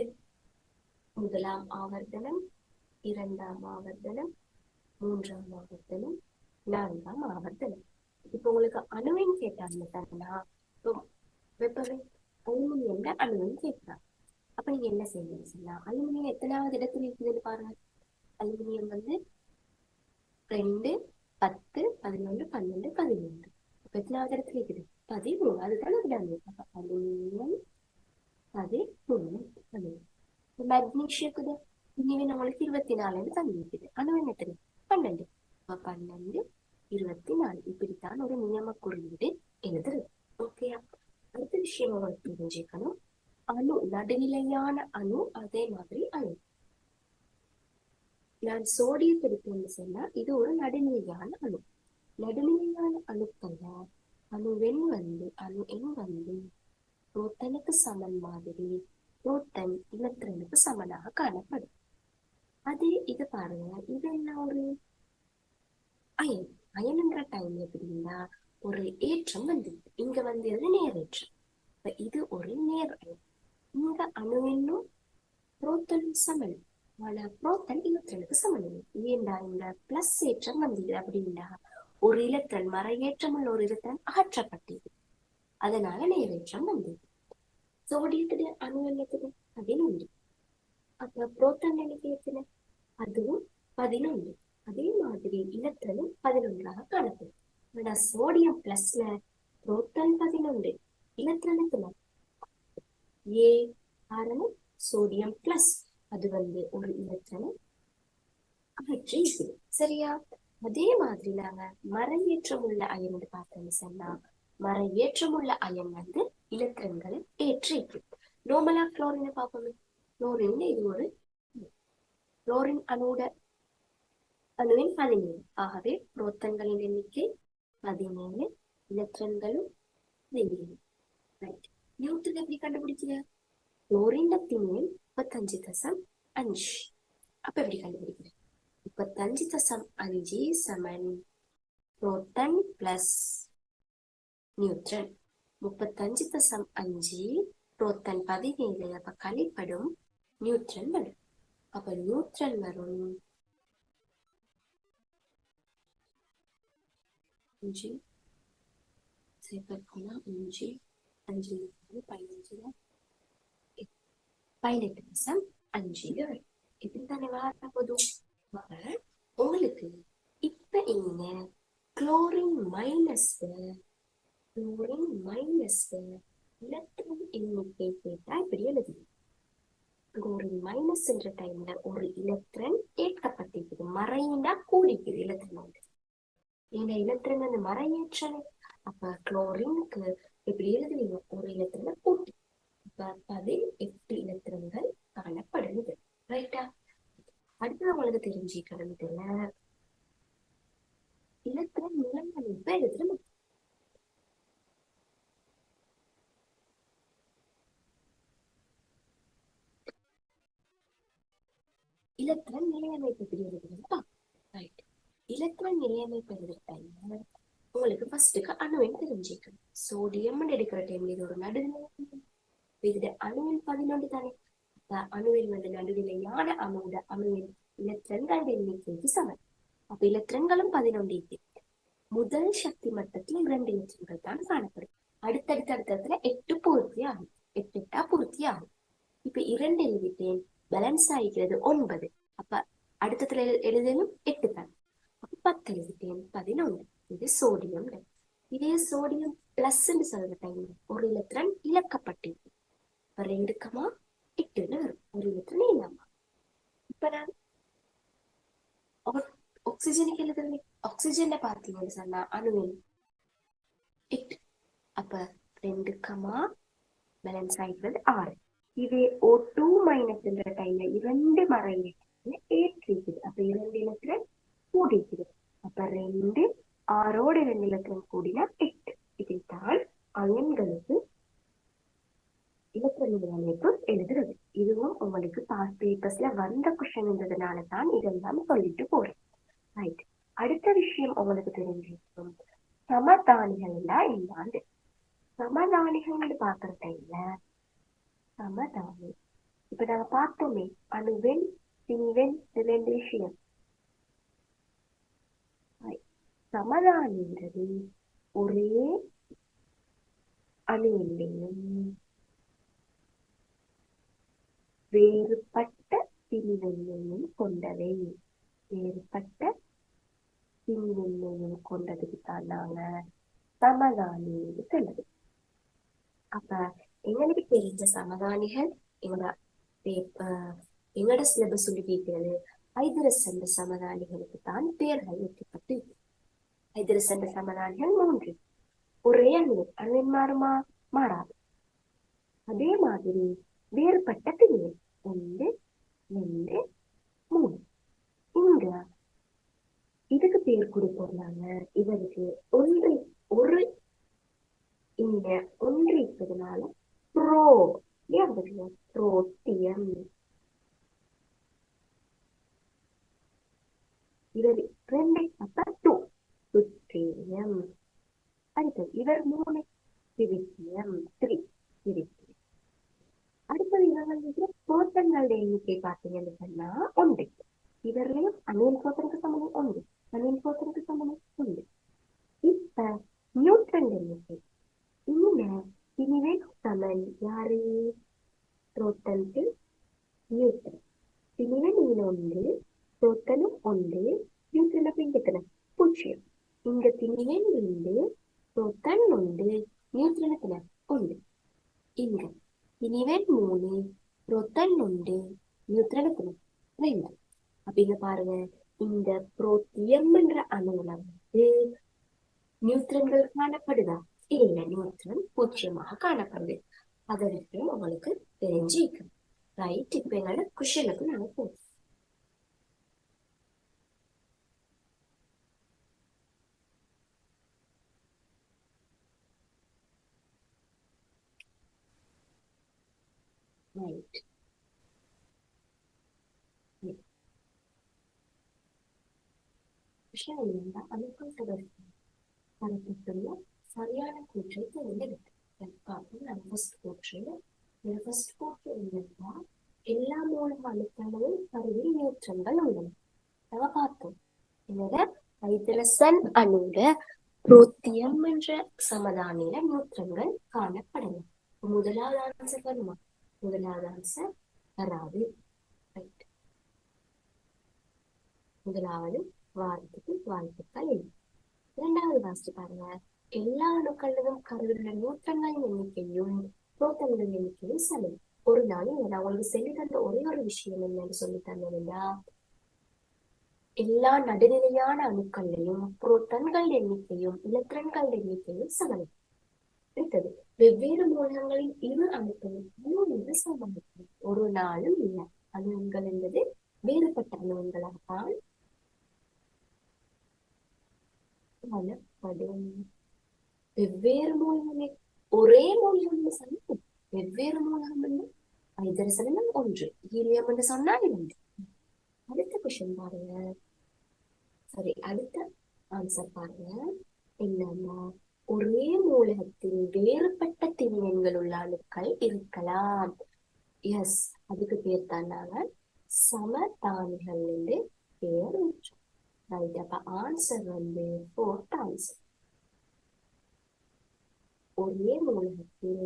முதலாம் ஆவர்த்தனம், இரண்டாம் ஆவர்த்தனம், மூன்றாம் ஆவர்த்தனம், நான்காம் ஆவர்த்தனம். இப்ப உங்களுக்கு அணுவின் கேட்டாங்கன்னா வெப்பவை அலுமினியம்ல அணுவின் கேட்கலாம். அப்ப நீங்க என்ன செய்யணும் சொன்னா, அலுமினியம் எத்தனாவது இடத்துல இருக்குதுன்னு பாருங்க. அலுமினியம் 2, 10, 11, 12, 13. அப்ப எத்தனாவது இடத்துல இருக்குது? 13. அதுதான் விடாது. அப்ப அலுமினியம் 13. மெக்னீஷியக்குது இனிமே நம்மளுக்கு 24 தண்ணி இருக்குது. அணுவின் எத்தனை? 12. அப்ப 12, 24. இப்படித்தான் ஒரு நியம குறியீடு எழுதுறது. ஓகேயா? அடுத்த விஷயம் உங்களுக்கு தெரிஞ்சுக்கணும். அணு நடுநிலையான அணு, அதே மாதிரி அணு. நான் சோடியத்தை எடுத்தேன்னு சொன்னா இது ஒரு நடுநிலையான அணு. நடுநிலையான அணுக்கள்ல அணு எண் புரோட்டனுக்கு சமன் மாதிரி புரோட்டன் எலக்ட்ரானுக்கு சமனாக காணப்படும். அதே இது பாருங்க, இது என்ன ஒரு அயன். அயன்ன்ற டைம் எப்படின்னா ஒரு ஏற்றம் வந்துருக்கு. இங்க வந்தது நேரேற்றம். இது ஒரு நேர் அயன். இங்க அணு எண்ணும் புரோட்டனும் சமன். ஆனா புரோட்டன் எலக்ட்ரானுக்கு சமன். ஏண்டா இந்த பிளஸ் ஏற்றம் வந்தது அப்படின்னா ஒரு எலக்ட்ரான் மறையேற்றம் உள்ள ஒரு எலக்ட்ரான் அகற்றப்பட்டது. அதனால நேரேற்றம் வந்தது. சோடியத்துடைய அணு எண்ணத்துக்கு 11. அப்ப புரோட்டான் எண்ணிக்கை எத்தனை? அதுவும் 11. அதே மாதிரி எலக்ட்ரானும் 11ஆக காணப்படும். ஆனா சோடியம் பிளஸ்ல புரோட்டான் 11, எலக்ட்ரான் எத்தனை? ஏ. காரணம் சோடியம் பிளஸ். அது ஒரு எலக்ட்ரானை அகற்றி இருக்குது. சரியா? அதே மாதிரி நாங்க மறையேற்றம் உள்ள அயன் பார்த்தோம்னு சொன்னா, மறையேற்றம் உள்ள அயன் எலக்ட்ரான்களை ஏற்றி இருக்குது. நோமலா குளோரினை பார்ப்போமே. குளோரின் இது ஒரு குளோரின் அணுவின் 17. ஆகவே புரோட்டான்களின் எண்ணிக்கை 17, எலக்ட்ரான்களும் 17. நியூட்டன் எப்படி கண்டுபிடிச்சது? குளோரின் திண்மம் 35.5. அப்ப எப்படி கண்டுபிடிக்கிறது? 35.5 சமன் புரோட்டான் பிளஸ் நியூட்ரன். 35.5 புரோட்டான் 17. அப்ப கழிப்படும் நியூட்ரன் வரும். அப்ப நியூட்ரன் வரும் 5, 5, 5, 18.5. இப்படித்தானே வர போதும். உங்களுக்கு இப்ப இங்க குளோரின் மைனஸ் எலக்ட்ரான் எண்ணிக்கை கேட்டா இப்படி எழுது. குளோரின் மைனஸ் என்ற டைம்ல ஒரு எலக்ட்ரான் ஏற்கப்பட்டிருக்குது. மறையினா கூடிக்குது எலக்ட்ரான். இந்த எலக்ட்ரான் அந்த மறையேற்றனை. அப்ப குளோரினுக்கு எப்படி எழுதுவீங்க? ஒரு எலக்ட்ரானை கூட்டி. அப்ப 18 எலக்ட்ரான்கள் காணப்படுது. ரைட்டா? அடுத்தது உங்களுக்கு தெரிஞ்சுக்கணும். இதுல எலக்ட்ரான் நிலையமைப்பு எழுதுறோம். எலக்ட்ரான் நிலையமைப்பு எப்படி எழுதுறோம்? ரைட். எலக்ட்ரான் நிலையமைப்பு எழுதுற உங்களுக்கு ஃபர்ஸ்ட்டுக்கு அணுவின் தெரிஞ்சுக்கணும். சோடியம் எடுக்கிற டைம்ல இது ஒரு நடுநிலை. இது அணுவின் 11 தானே. அணுவின் நடுநிலையான அணுவின் எலக்ட்ரான்கள் எண்ணிக்கைக்கு சமன். அப்ப எலக்ட்ரான்களும் 11. முதல் சக்தி மட்டத்துல 2 எலக்ட்ரான்கள் தான் காணப்படும். அடுத்தடுத்த 8 பூர்த்தி ஆகும். 8 பூர்த்தி ஆகும். இப்ப 2 எழுதிட்டேன். பேலன்ஸ் ஆகிக்கிறது 9. அப்ப அடுத்ததுல எழுதணும் 8 தான். அப்ப 10 எழுதிட்டேன். 11. இது சோடியம். இதே சோடியம் பிளஸ் சொல்ற டைம் ஒரு எலக்ட்ரான் இழக்கப்பட்டிருக்கு. 2, 8ன்னு வரும். ஒரு இலத்திரன் இல்லாம. இப்ப நான் ஆக்சிஜனுக்கு எழுதுறது, ஆக்சிஜன்ல பாத்தீங்கன்னு சொன்னா அணுவின் 8. அப்ப 2 கமா பேலன்ஸ் ஆயிடுறது 6. இதே O2 மைனஸ் என்ற டைம்ல 2 மர இலத்திரன் 8 இருக்குது. அப்ப 2 இலத்திரன் கூடிக்குது. அப்ப 2 6ஓட 2 இலத்திரன் கூடினா 8. இதைத்தான் அயன்களுக்கு இலத்திரனியல் அமைப்பு எழுதுறது. இதுவும் உங்களுக்கு பாஸ் பேப்பர்ஸ்ல வந்த கொஸ்டின்ன்றதுனால தான் இதெல்லாம் சொல்லிட்டு போறேன். ரைட். அடுத்த விஷயம் உங்களுக்கு தெரிஞ்சிருக்கும், சமதானிகள் என்னாண்டு. சமதானிகள் பாக்குற டைம்ல சமதானி இப்ப நாங்க பார்த்தோமே அணுவெண் திணிவெண் 2 விஷயம். சமதானின்றது ஒரே அணு எண்ணையும் வேறுபட்ட திணிவெண்ணையும் கொண்டவை. வேறுபட்ட திணிவெண்ணையும் கொண்டதுக்கு தான் நாங்க சமதானி சொல்லுது. அப்ப எங்களுக்கு தெரிஞ்ச சமதானிகள் எங்களோட சிலபஸ் சொல்லி கேட்கிறது. ஐதரசன் சமதானிகளுக்கு தான் பெயர்கள் வைக்கப்பட்டு. ஐதரசன் சமதானிகள் 3. ஒரே அணுவின் மாறுமா? மாறாது. அதே மாதிரி வேறுபட்ட திணிவெண் 1 2 3. இங்க இதுக்கு பேர் கொடுப்போம்னாங்க. இவருக்கு ஒரு இங்க ஒன்றிப்பதனால புரோட்டியம். இவர் 2 அப்ப 2 டுட்ரியம். அடுத்தது இவர் 3 டிரிட்டியம் 3 டிரிட்டியம். அடுத்தது இவர்களுடைய புரோட்டான்களுடைய எண்ணிக்கை பார்த்தீங்கன்னு சொன்னா 1. இவர்களையும் அணியின் புரோட்டானுக்கு சமம் 1, அணியின் புரோட்டானுக்கு சமம் 1. இப்ப நியூட்ரன் எண்ணிக்கை இந்த திணிவெண் சமன் யாரு? புரோட்டானுக்கு நியூட்ரன். திணிவெண் 1, புரோட்டானும் 1, நியூட்ரனுக்கு இங்க எத்தனை? 0. இங்க திணிவெண் 2, புரோட்டான் 1, நியூட்ரனுக்கு 1. இங்க திணிவெண் 3, புரோட்டான் 1, நியூட்ரனுக்கு 2. அப்படிங்க பாருங்க, இந்த புரோட்டியம் என்ற அணுவுல நியூட்ரன்கள் காணப்படுதா? இல்ல, நியூட்ரன் 0 காணப்படுது. அதற்கு உங்களுக்கு தெரிஞ்சிருக்கும். ரைட். இப்ப எங்களோட கொஸ்டினுக்கு நாங்க போவோம். ரைட். விஷயம் என்னன்னா, அணுக்கள் தொடர்பு தரப்பட்டுள்ள சரியான கூற்றை தேர்ந்தெடுத்து கூற்று. ஃபர்ஸ்ட் கூற்று என்னன்னா, எல்லா மூலம் அணுக்களும் கருவில் நியூட்ரன்கள் உள்ளன. நாங்க பார்த்தோம் என்னோட ஹைட்ரசன் அணுல புரோத்தியம் என்ற சமதானியில நியூட்ரன்கள் காணப்படலாம். முதலாவது ஆன்சர் வருமா? முதலாவது ஆன்சர் வராது. முதலாவது வாரத்துக்கு வாழ்த்துக்கள் இல்லை. இரண்டாவது வாசிச்சு பாருங்க. எல்லா அணுக்களிலும் கருவிலுள்ள நியூட்ரன்களின் எண்ணிக்கையும் புரோட்டான்களின் எண்ணிக்கையும் சமம். ஒரு நாள் நான் உங்களுக்கு சொல்லி தந்த ஒரே ஒரு விஷயம் என்னன்னு சொல்லி தந்ததுன்னா, எல்லா நடுநிலையான அணுக்கள்லையும் புரோட்டான்கள் எண்ணிக்கையும் எலக்ட்ரான்கள் எண்ணிக்கையும் சமம். அடுத்தது, வெவ்வேறு மூலகங்களின் இரு அணுக்களும் சமம். ஒரு நாளும் இல்லை. அணுக்கள் என்பது வேறுபட்ட அணுக்களாகத்தான் காணப்படும். வெவ்வேறு மூலகங்கள் ஒரே மூலகம் சமம். வெவ்வேறு மூலகம் ஹைட்ரசன் 1, ஹீலியம் என்று சொன்னா 2. அடுத்த கொஸ்டின் பாருங்க. சரி, அடுத்த ஆன்சர் பாருங்க. என்னன்னா, ஒரே மூலகத்தில் வேறுபட்ட திணிவெண்கள் உள்ள அணுக்கள் இருக்கலாம். எஸ், அதுக்கு பேர் தான் நாங்க சமதானிகள் என்று பேர் வச்சோம். ரைட். அப்ப ஆன்சர் வந்து 4th ஆன்சர். ஒரே மூலகத்தில்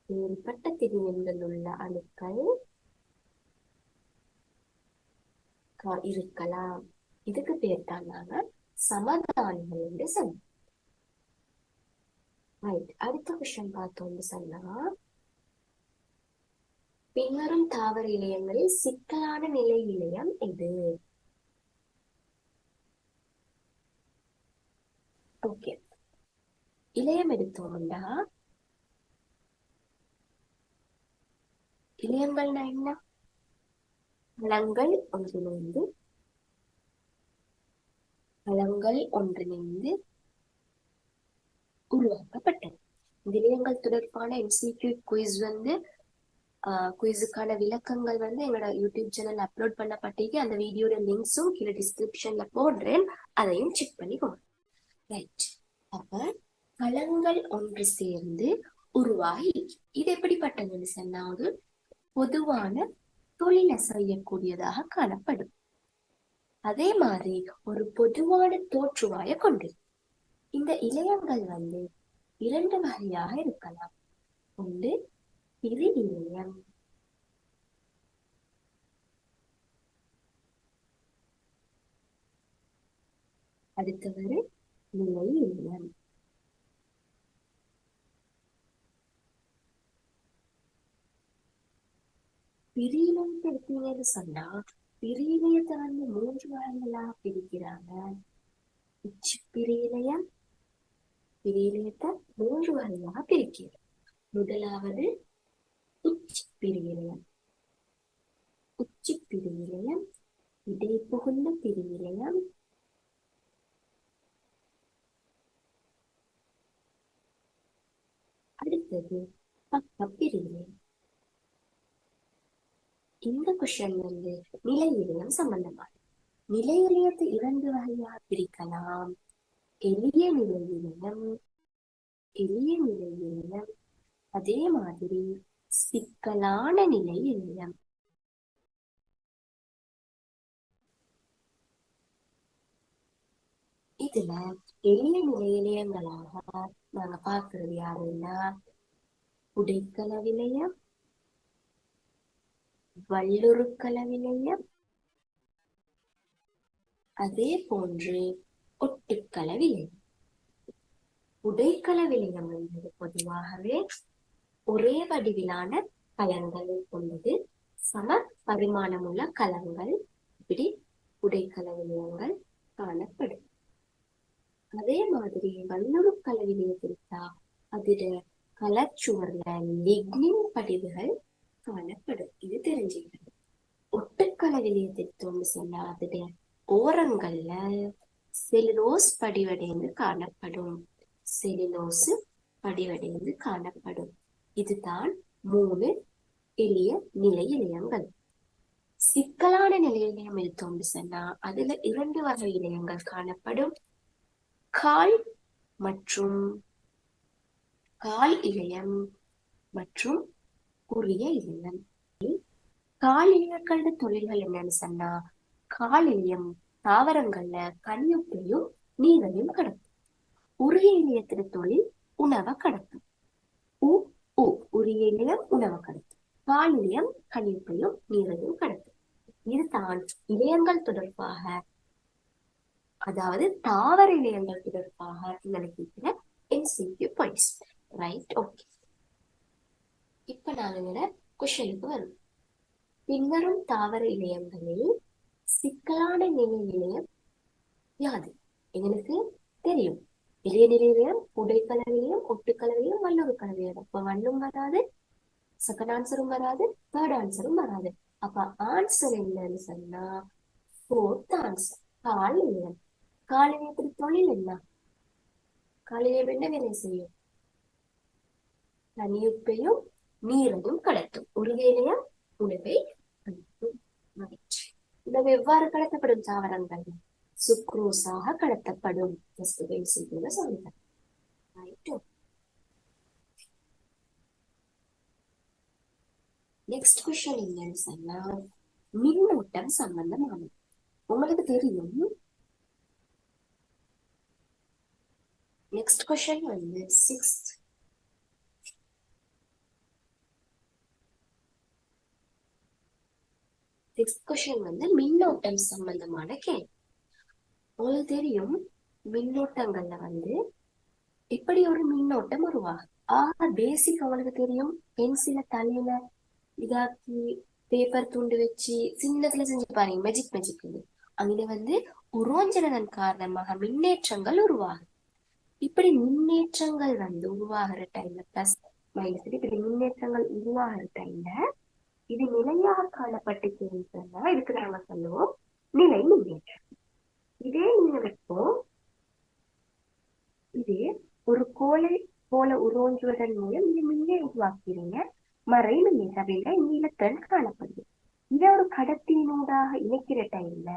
வேறுபட்ட திணிவெண்கள் உள்ள அணுக்கள் இருக்கலாம். இதுக்கு பேர் தான் நாங்க சமதானிகள் என்று சொன்னோம். ரைட். அடுத்த கொஸ்டின் பார்த்தோம்னு சொன்னா, பின்வரும் தாவர இலையங்களில் சிக்கலான நிலை இலையம் எது? ஓகே, இலையம் எடுத்தோம்னா இலையங்கள்னா என்ன? பழங்கள் ஒன்றிணைந்து உருவாக்கப்பட்டது. இந்த இலையங்கள் தொடர்பான MCQ குயிஸ் குயிஸுக்கான விளக்கங்கள் எங்களோட யூடியூப் சேனல் அப்லோட் பண்ணப்பட்டிருக்கு. அந்த வீடியோட லிங்க்ஸும் கீழே டிஸ்கிரிப்ஷன்ல போடுறேன், அதையும் செக் பண்ணிக்கோங்க. ரைட், அப்ப பழங்கள் ஒன்று சேர்ந்து உருவாகி இது எப்படிப்பட்டதுன்னு சொன்னாவது பொதுவான தொழிலை செய்யக்கூடியதாக காணப்படும். அதே மாதிரி ஒரு பொதுவான தோற்றுவாய கொண்டு இந்த இலையங்கள் இரண்டு வகையாக இருக்கலாம். ஒன்று பிரி இலையம், அடுத்தது நிலை இலையம். பிரியிலையத்தை எடுத்தீங்கன்னு சொன்னா பிரியிலையத்தை மூன்று வகைகளா பிரிக்கிறாங்க. உச்சி பிரியிலையம், பிரியிலையத்தை மூன்று வகையாக பிரிக்கிறது. முதலாவது உச்சி பிரியிலையம். உச்சி பிரியிலையம், இடை புகுந்த பிரியிலையம், அடுத்தது பக்க பிரியிலையம். இந்த கொஸ்டின் நிலை இலையம் சம்பந்தமான. நிலை இலையத்தை இரண்டு வகையாக பிரிக்கலாம். எளிய நிலை இலையம், எளிய நிலை இலையம், அதே மாதிரி சிக்கலான நிலை இலையம். இதுல எளிய நிலை இலையங்களாக நாங்க பார்க்கிறது யாருன்னா உடைக்கல விலையம், வள்ளுருக்கல விலையம், அதே போன்று ஒட்டுக்கல விலையம். உடைக்கல விலையம் என்பது பொதுவாகவே ஒரே வடிவிலான கலங்களை கொண்டது. சம பரிமாணமுள்ள கலங்கள் இப்படி உடைக்கல விலையங்கள் காணப்படும். அதே மாதிரி வள்ளுருக்கல விலையத்திற்கா அதில கலச்சுவர்ல லிக்னின் படிவுகள் காணப்படும். இது தெரிஞ்சுக்கிறது. ஒட்டுக்கல விலையத்திற்கு சொன்னா அதுடைய ஓரங்கள்ல செலுலோஸ் படிவடைந்து காணப்படும். செலுலோஸ் படிவடைந்து காணப்படும். இதுதான் மூணு எளிய நிலை இலையங்கள். சிக்கலான நிலை இலையம் எடுத்தோம்னு சொன்னா அதுல இரண்டு வகை இலையங்கள் காணப்படும். கால் இலையம் மற்றும் குறுகிய இலையம். கால் இலையங்களோட தொழில்கள் என்னன்னு சொன்னா கால் இலையம் தாவரங்கள்ல கனியுப்பையும் நீரையும் கடத்தும். உருகிய இலையத்தின தொழில் உணவை கடத்தும். உரிய இலையம் உணவை கடத்தும். கால் இலையம் கனியுப்பையும் நீரையும் கடத்தும். இதுதான் இலையங்கள் தொடர்பாக, அதாவது தாவர இலையங்கள் தொடர்பாக நினைக்கிற MCQ பாயிண்ட்ஸ். Right, okay. இப்ப நாங்க கொஸ்டினுக்கு வரும். பின்வரும் தாவர இலையங்களில் சிக்கலான நிலை இலையம் யாது? எங்களுக்கு தெரியும் எளிய நிலை இலையம், உடைக்கல விலையம், ஒட்டுக்கல விலையம், வள்ளுருக்கல விலையம். அப்ப வள்ளும் வராது, செகண்ட் ஆன்சரும் வராது, தேர்ட் ஆன்சரும் வராது. அப்ப ஆன்சர் என்னன்னு சொன்னா ஃபோர்த் ஆன்சர் கால் இலையம். கால் இலையத்துக்கு தொழில் என்ன? கால் இலையம் என்ன வேலை செய்யும்? கனியுப்பையும் நீரையும் கடத்தும். உருகிய இலையம் உணவை கடத்தும். உணவு எவ்வாறு கடத்தப்படும்? தாவரங்கள் சுக்ரோஸாக கடத்தப்படும். சொல்லிட்டேன். நெக்ஸ்ட் கொஸ்டின் என்னன்னு சொன்னா மின்னோட்டம் சம்பந்தமானது. உங்களுக்கு தெரியும். Next question sixth. Sixth question மின்னோட்டம் சம்பந்தமான கேள்வி. உங்களுக்கு தெரியும் மின்னோட்டங்கள்ல இப்படி ஒரு மின்னோட்டம் உருவாகும். பேசிக் உங்களுக்கு தெரியும். பென்சில தலையில இதாக்கி பேப்பர் துண்டு வச்சு சின்னத்துல செஞ்சு பாருங்க, மேஜிக் அங்க உரோஞ்சனன் காரணமாக மின்னேற்றங்கள் உருவாகும். இப்படி மின்னேற்றங்கள் உருவாகிற டைம்ல பிளஸ் மைனஸ் இப்படி மின்னேற்றங்கள் உருவாகிற டைம்ல இது நிலையாக காணப்பட்டுச்சுன்னு சொன்னா இதுக்கு நாங்க சொல்லுவோம் நிலை மின்னேற்றம். இதே நீங்க வைப்போம், இதே ஒரு கோளை போல உருவாக்குவதன் மூலம் நீங்க மின்னே உருவாக்குறீங்க. மறை மின்னேற்றம் அப்படின்னா நீலத்திறன் காணப்படுது. இதை ஒரு கடத்தினூடாக இணைக்கிற டைம்ல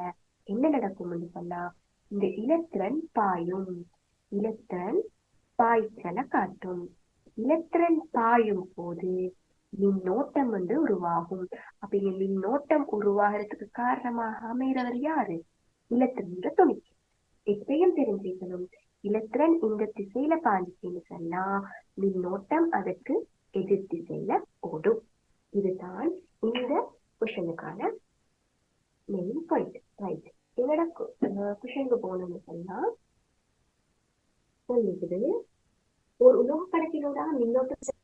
என்ன நடக்கும்னு சொன்னா இந்த இலத்திரன் பாயும். இலத்திரன் பாய்ச்சலை காட்டும். இலத்திரன் பாயும் போது மின்னோட்டம் உருவாகும். அப்ப இங்க மின்னோட்டம் உருவாகிறதுக்கு காரணமாக அமைகிறவர் யாரு? இலத்திரன் துணிக்கு. எப்பயும் தெரிஞ்சுக்கணும், இலத்திரன் இந்த திசையில பாஞ்சிச்சுன்னு சொன்னா மின்னோட்டம் அதற்கு எதிர் திசையில ஓடும். இதுதான் இந்த கொஷனுக்கான மெயின் பாயிண்ட். ரைட், என்னோட கொஷனுக்கு போகணும்னு சொன்னா சொல்லுது ஒரு உலோக கடத்தினோட மின்னோட்டம்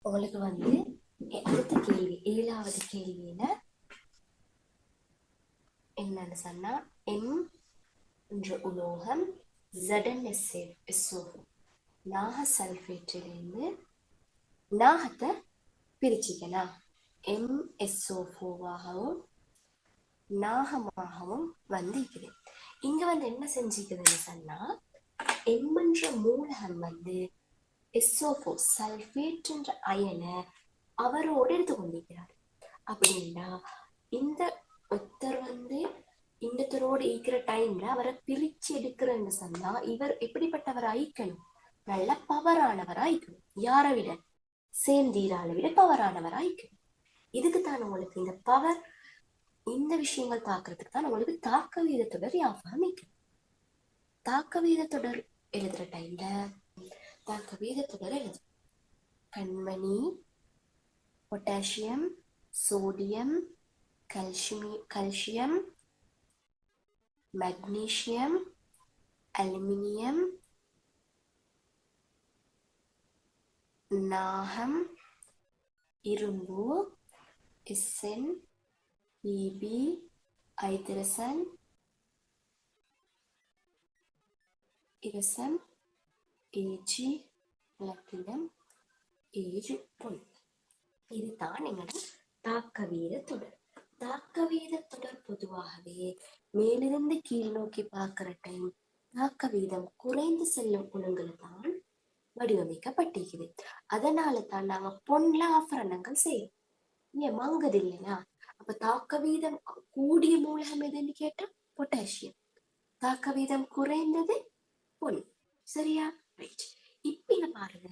உங்களுக்கு அடுத்த கேள்வி 7வது கேள்வியில என்னன்னு சொன்னா எம் என்ற உலோகம் ZnSO நாக சல்பேட்டிலிருந்து நாகத்தை பிரிச்சுக்கலாம். MSO4ஆகவும் நாகமாகவும் இருக்குது. இங்க என்ன செஞ்சுக்குதுன்னு சொன்னா எம் என்ற மூலகம் SO4 சல்பேட் என்ற அயனை அவரோடு எடுத்துக்கொண்டிருக்கிறார். அப்படின்னா இந்த ஒருத்தர் இன்னத்தரோடு ஈக்கிற டைம்ல அவரை பிரிச்சு எடுக்கிறன்னு சொன்னா இவர் எப்படிப்பட்டவர் ஆயிக்கணும்? நல்ல பவரானவர் ஆயிக்கணும். யாரை விட? சேந்தீரால விட பவரானவர் ஆயிக்கணும். இதுக்கு தான் உங்களுக்கு இந்த பவர், இந்த விஷயங்கள் பார்க்கறதுக்கு தான் உங்களுக்கு தாக்க வீத தொடர் ஞாபகம் வைக்கணும். தாக்க வீத தொடர் எழுதுற டைம்ல தாக்க வீத தொடர் எழுது கண்மணி, potassium, sodium, calcium, magnesium, aluminium, நாகம், இரும்பு, SN, PB, ஐதரசன், இரசம், AG, பிளாட்டினம், ஏழு பொன். இதுதான் எங்களோட தாக்க வீத தொடர். தாக்க வீத தொடர் பொதுவாகவே மேலிருந்து கீழ் நோக்கி பார்க்கிற டைம் தாக்க வீதம் குறைந்து செல்லும் குணங்களை தான் வடிவமைக்கப்பட்டிருக்குது. அதனால தான் நாங்க பொன்ல ஆபரணங்கள் செய்யறோம். ஏன் மங்குது இல்லையா? அப்ப தாக்க வீதம் கூடிய மூலகம் எதுன்னு கேட்டா பொட்டாசியம், தாக்க வீதம் குறைந்தது பொன். சரியா? ரைட். இப்ப பாருங்க,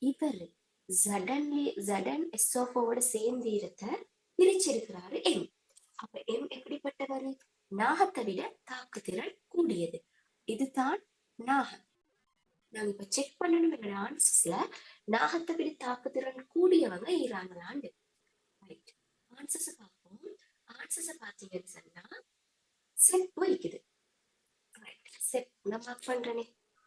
இவர் ZnSO4 சேர்ந்தீரத்தை பிரிச்சிருக்கிறாரு எம். அப்ப எம் எப்படிப்பட்டவர்? நாகத்தை விட தாக்குதிறன் கூடியது. இதுதான் நாகம். நாங்க இப்ப செக் பண்ணணும் எங்களோட ஆன்சர்ஸ்ல நாகத்தை விட தாக்குதிறன் கூடியவங்க ஈராங்களாண்டு. ரைட், ஆன்சர்ஸ் பார்ப்போம். ஆன்சர்ஸ் பாத்தீங்கன்னு சொன்னா செட் போய்க்குது. செட் நான் மார்க் பண்றேனே,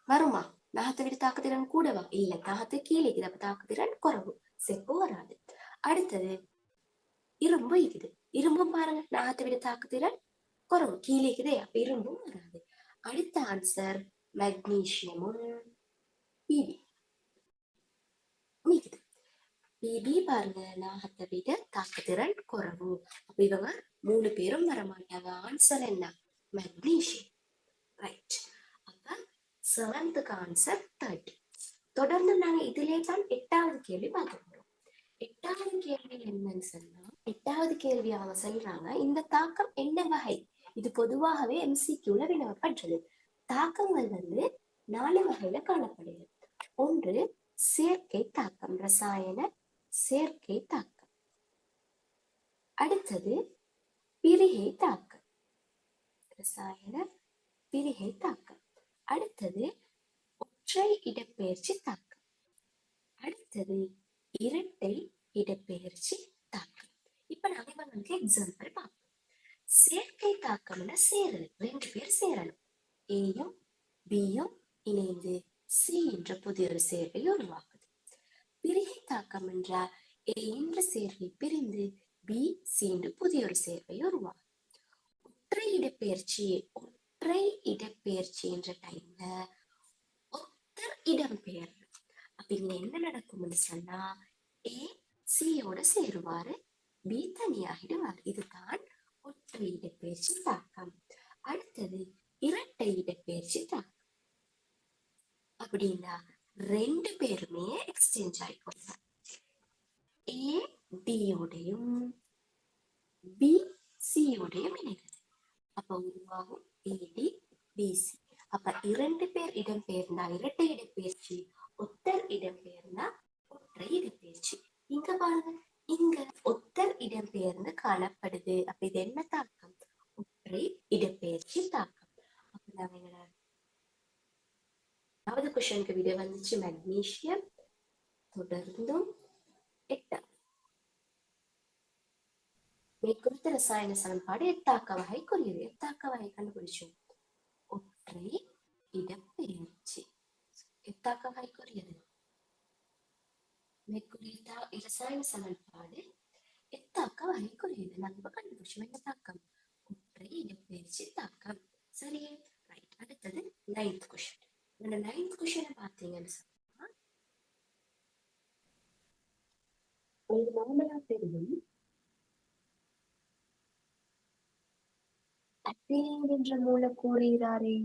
வருமா? நாகத்தை விட தாக்குதிறன் கூடவா? இல்ல, தாகத்தை கீழே இருக்குது. அப்ப தாக்குதிறன் குறைவு, செப்பு வராது. அடுத்தது இரும்பு இருக்குது. இரும்பும் பாருங்க, நாகத்தை விட தாக்குதிறன் குறைவு, கீழே இருக்குதே, அப்ப இரும்பும் வராது. அடுத்த ஆன்சர் மெக்னீசியமும் பிபி இருக்குது. பிபி பாருங்க, நாகத்தை விட தாக்குதிறன் குறைவு, அப்ப இவங்க 3 பேரும் வரமாட்டாங்க. ஆன்சர் என்ன? மெக்னீசியம். ரைட். அப்ப 7th ஆன்சர் 30. தொடர்ந்து நாங்க இதிலே தான் 8வது கேள்வி பார்க்க போறோம். 8வது கேள்வி என்னன்னு சொன்னா, 8வது கேள்வி அவங்க சொல்றாங்க இந்த தாக்கம் என்ன வகை? இது பொதுவாகவே MCQல வினவப்பட்டது. தாக்கங்கள் 4 வகையில காணப்படுது. ஒன்று செயற்கை தாக்கம், ரசாயன செயற்கை தாக்கம். அடுத்தது பிரிகை தாக்கம், ரசாயன பிரிகை தாக்கம். அடுத்தது ஒற்றை இடப்பெயர்ச்சி தாக்கம். அடுத்தது இரட்டை இடப்பெயர்ச்சி தாக்கம். இப்ப நாங்க இவங்களுக்கு எக்ஸாம்பிள் பார்ப்போம். சேர்க்கை தாக்கம்னா சேரல், ரெண்டு பேர் சேரணும். ஏயும் பியும் இணைந்து சி என்ற புதிய ஒரு சேர்வை உருவாக்குது. பிரிகை தாக்கம் என்றால் ஏ என்ற சேர்வை பிரிந்து பி சி என்று புதிய ஒரு சேர்வை உருவாகுது. ஒற்றை இடப்பெயர்ச்சி என்ற டைம்ல ஒத்தர் இடம்பெயர். அப்ப இங்க என்ன நடக்கும்னு சொன்னா ஏ சியோட சேருவாரு, பி தனியாகிடுவார். இதுதான் ஒற்றை இடப்பெயர்ச்சி தாக்கம். அடுத்தது இரட்டை இடப்பெயர்ச்சி தாக்கம். அப்படின்னா ரெண்டு பேருமே எக்ஸ்சேஞ்ச் ஆயிக்கோங்க. ஏ பியோடையும் பி சியோடையும் இணைகிறது. அப்ப உருவாகும் ஏடி பிசி. அப்ப இரண்டு பேர் இடம்பெயர்ந்தா இரட்டை இடப்பெயர்ச்சி, ஒத்தர் இடம்பெயர்ந்தா ஒற்றை இடப்பெயர்ச்சி. இங்க பாருங்க, இங்க ஒத்தர் இடம்பெயர்ந்து காணப்படுது. அப்ப இது என்ன தாக்கம்? ஒற்றை இடப்பெயர்ச்சி தாக்கம். அப்ப நாங்க அதாவது கொஸ்டினுக்கு விட வந்துச்சு மெக்னீசியம். தொடர்ந்தும் 8 மேற்குறித்த ரசாயன சமன்பாடு எத்தாக்க வகைக்குரியது. எத்தாக்க வகை கண்டுபிடிச்சோம், ஒற்றை இடப்பெயர்ச்சி. எத்தாக்க வகைக்குரியது மேற்குறித்த இரசாயன சமன்பாடு எத்தாக்க வகைக்குரியது. நம்ம கண்டுபிடிச்சோம் என்ன தாக்கம்? ஒற்றை இடப்பெயர்ச்சி தாக்கம். சரியே, ரைட். அடுத்தது 9th கொஸ்டின். இந்த 9th கொஸ்டினை பார்த்தீங்கன்னு சொன்னா உங்களுக்கு நார்மலா தெரியும், அத்தேன் என்ற மூலக்கூறுகிறாரே,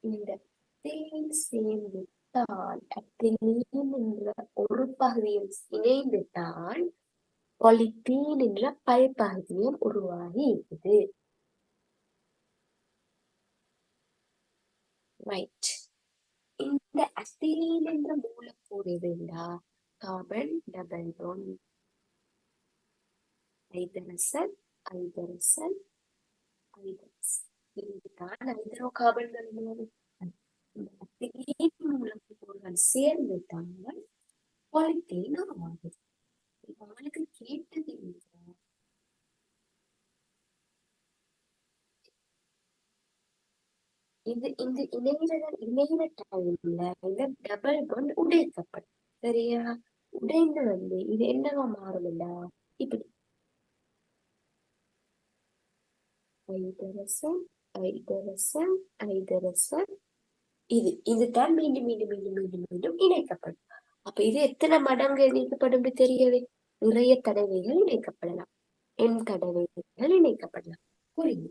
இந்த அத்தேன் சேர்ந்துட்டால் அத்தேன் என்ற ஒரு பகுதியும் இணைந்துட்டால் பாலித்தீன் என்ற பல்பகுதியும் உருவாகி இருக்குது. ரைட். இந்த அத்தேன் என்ற மூலக்கூறு எதுண்டா கார்பன் டபுள் பாண்ட், ஐதரசன் ஐதரசன் ஐதரசன். இதுதான் ஐதரோ கார்பன்கள் மூலக்கூறுகள் சேர்ந்துட்டால் பாலித்தீன் உருவாகுது. அவளுக்கு கேட்டது இது இந்த இணைகிற டைம்ல இந்த டபுள் பாண்ட் உடைக்கப்படும். சரியா, உடைந்து வந்து இது என்னவா மாறும்டா இப்படி ஐதரசன் ஐதரசன் ஐதரசன். இதுதான் மீண்டும் மீண்டும் மீண்டும் மீண்டும் மீண்டும் இணைக்கப்படும். அப்ப இது எத்தனை மடங்கு இணைக்கப்படும் தெரியவே, நிறைய தடவைகள் இணைக்கப்படலாம், எண் தடவைகள் இணைக்கப்படலாம். புரியுது?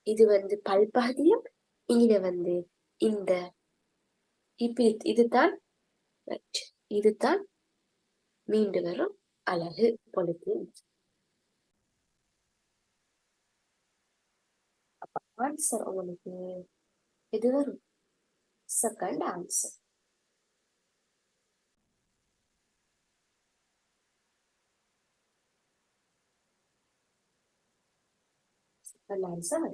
இது வந்து பல்பகுதியும், இங்க வந்து இந்த இதுதான் இதுதான் மீண்டு வரும் அழகு பொழுது. ஆன்சர் உங்களுக்கு இது வரும், செகண்ட் ஆன்சர். Second answer.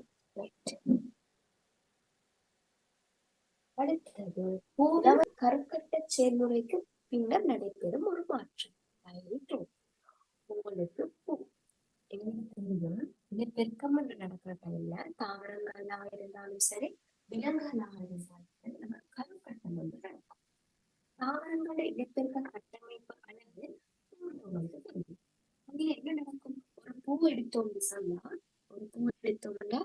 அடுத்தது கருக்கட்ட செயல்முறைக்கு பின்னர் நடைபெறும் ஒரு மாற்றம். உங்களுக்கு இனப்பெருக்கம் என்று நடக்கிற டைம்ல தாவரங்களா இருந்தாலும் சரி, விலங்குகளா இருந்தாலும் சரி, நம்ம கருக்கட்டம் வந்து நடக்கும். தாவரங்களோட இனப்பெருக்க கட்டமைப்பு அளவு அங்கே என்ன நடக்கும்? ஒரு பூ எடுத்தோம்னு சொன்னா, ஒரு பூ எடுத்தோம்னா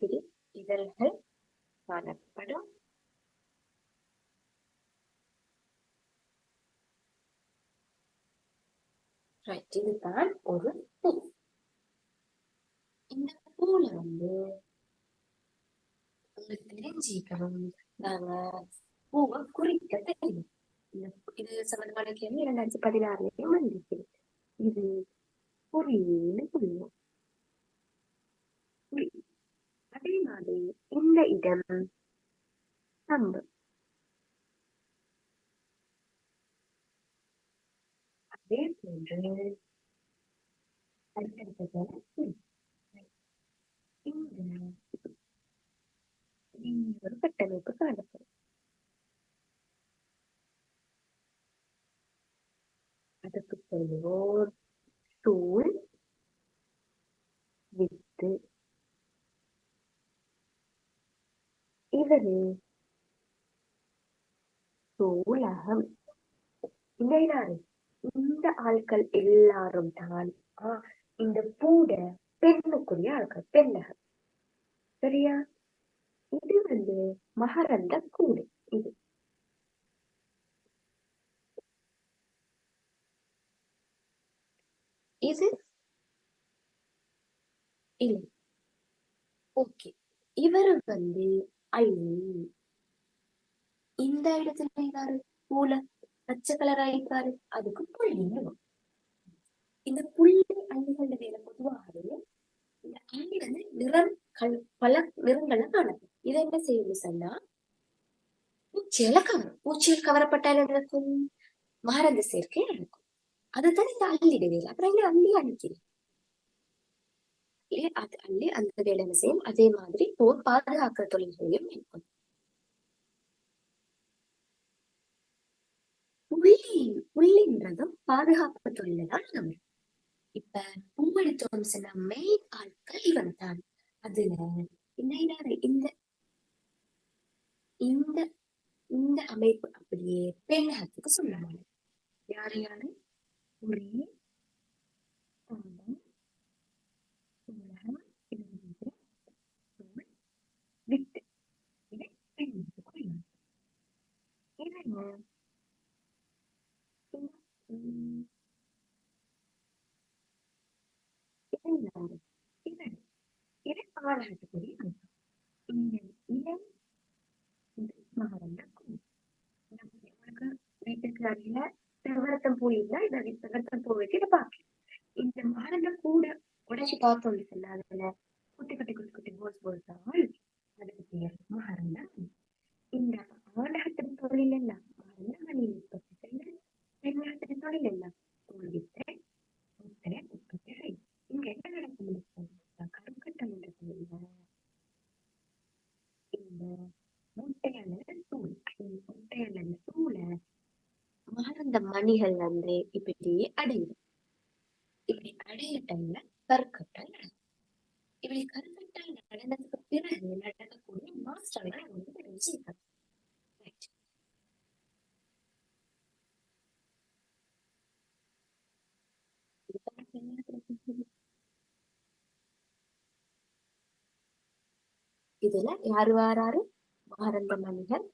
இப்படி இதழ்கள் காணப்படும். இதுதான் ஒரு பூ. இந்த பூல வந்து உங்களுக்கு தெரிஞ்சுக்கணும், நாங்க பூவை குறிக்க தெரியும். இது சம்பந்தமான கேள்வி 2016 வந்திருக்குது. இது புள்ளின்னு புள்ளுவோம். புள்ளி. அதே மாதிரி இந்த இடம் தம்பு. அதே போன்று அடுத்தடுத்த இந்த ஒரு கட்டமைப்பு காணப்படும். அதுக்கு சொல்லுவோம் தூள் வித்து. இவரு சூலகம். இந்த ஆட்கள் எல்லாரும் தான் இந்த பூட பெண்ணுக்குரிய ஆட்கள், பெண்ணகம். சரியா? இது வந்து மகரந்த கூடு. இது இது இல்லை. ஓகே, இவரு வந்து அள்ளி. இந்த இடத்துல யாரு பூல பச்சை கலர் ஆயிட்டாரு, அதுக்கு புள்ளி. இந்த புள்ளி அள்ளிகள வேலை பொதுவாகவே இந்த அள்ளி வந்து நிறம் பல நிறங்கள்ல காணப்படும். இதை என்ன செய்யணும் சொன்னா பூச்சியில கவரும். பூச்சியில் கவரப்பட்டால் நடக்கும் மகரந்த சேர்க்கை நடக்கும். அதுதான் இந்த அள்ளிட வேலை. அப்புறம் என்ன அள்ளி அழிக்கிறேன் அது அள்ளி அந்த வேலை செய்யும். அதே மாதிரி போர் பாதுகாக்கிற தொழில்களையும் மேற்கொள்ளும். புள்ளின்றதும் பாதுகாப்பு தொழில தான் நம்ம. இப்ப பூவெடுத்தோம் சொன்ன மெயின் ஆட்கள் இவன் தான். அதுல இந்த இந்த இந்த அமைப்பு அப்படியே பெண்ணகத்துக்கு சொல்லணும். யாரு யாரு ஒரே விட்டு இதை பெண்ணுக்கு கொள்ளணும். இதை பாராட்டுக்குரிய இந்த இளம் மகரந்தம். உங்களுக்கு வீட்டுக்கு அருகில செவ்வரத்தம் பூ இல்ல, இந்த செவ்வரத்தம் பூ வச்சு இதை பார்க்கலாம். இந்த மகரந்தம் கூட உடைச்சு பார்த்தோம் இல்ல, அதுல குட்டி குட்டி குட்டி குட்டி போல்ஸ் போல்ஸால் அதுக்கு பேர் மகரந்தம். இந்த ஆடகத்தின் தொழில் எல்லாம் மகரந்தங்களில் உற்பத்தி செய்து பெண்ணகத்தின் தொழில் எல்லாம் தோல்வித்தை முத்தனை உற்பத்தி செய்யும். இங்க என்ன நடக்கும்? கருக்கட்டம் என்ற தொழில இந்த முட்டையான தூள், முட்டையான தூளை மகரந்த மணிகள் வந்து இப்படி அடையும். இப்படி அடைய டைம்ல கருக்கட்டல் நடக்கும். இப்படி கருக்கட்டல் நடந்ததுக்கு பிறகு நடக்கக்கூடிய மாற்றங்களை வந்து தெரிஞ்சுக்கலாம். இதுல யாரு வாராரு? மகரந்த மணிகள்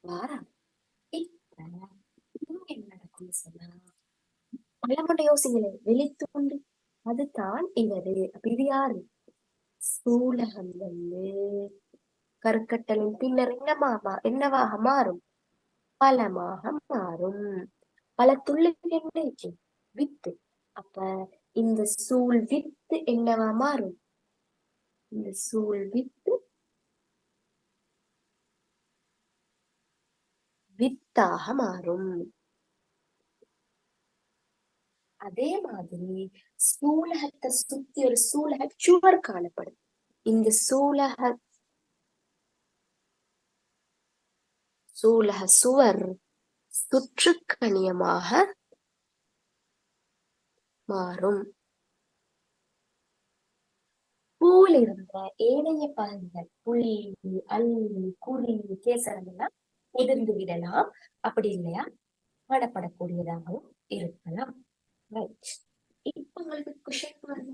வாராரு. இப்ப என்ன நடக்கும்னு சொன்னா பழமொழி யோசிங்களே, வெளித்தோண்டு அதுதான் இவரு. இது யாரு? சூலகம் வந்து கருக்கட்டலின் பின்னர் என்னவாக மாறும்? பழமாக மாறும். பல துள்ளிக்கு வித்து. அப்ப இந்த சூழ் வித்து என்னவா மாறும்? இந்த சூழ் வித்து வித்தாக மாறும். அதே மாதிரி சூலகத்தை சுத்தி ஒரு சூலக சுவர் காணப்படும். இந்த சூலக சுவர் சுற்றுக்கணியமாக மாறும். பூவில் இருந்த ஏனைய பகுதிகள் புள்ளி, அள்ளி, குறி, கேசரம் எல்லாம் எதிர்ந்து விடலாம். அப்படி இல்லையா காணப்படக்கூடியதாகவும் இருக்கலாம். இப்ப உங்களுக்கு கொஸ்டின் வருது.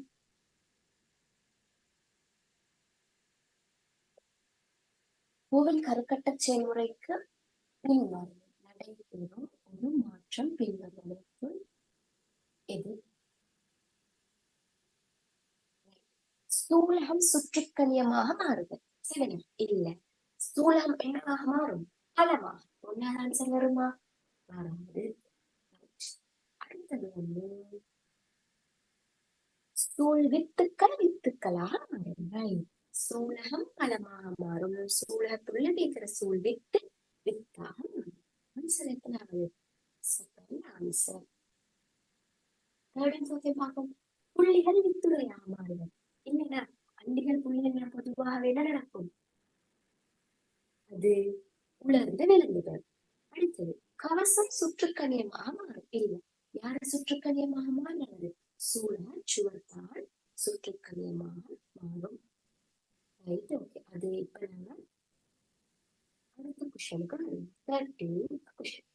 பூவில் கருக்கட்ட செயல்முறைக்கு பின்வரும் நடைபெறும் ஒரு மாற்றம் பின்வருவதற்கு எது? சூலகம் சுற்றுக்கணியமாக மாறுதல். சிவனி இல்ல, சூலகம் என்னவாக மாறும்? பலமாக. ஒன்னார் ஆன்சர் வருமா? மாறாது. அடுத்தது வந்து சூழ் வித்துக்கள் வித்துக்களாக மாறும். சூலகம் பழமாக மாறும். சூலகத்துள்ள இருக்கிற சூழ் வித்து வித்தாக மாறும். ஆன்சர் எத்தனாவது? Second answer. பார்க்கும் புள்ளிகள் வித்துறையாக மாறும். இல்லைன்னா அண்டிகள் புள்ளிகள் பொதுவாகவே என்ன நடக்கும்? அது உலர்ந்து விளங்குகிறது. அடுத்தது கவசம் சுற்றுக்கணியமாக மாறும். இல்லை, யாரு சுற்றுக்கணியமாக மாறுறது? சூழல் சுவர்த்தால் சுற்றுக்கணியமாக மாறும். Right, okay. அது இப்ப நம்ம அடுத்த கொஸ்டினுக்கு வரும். 13th question.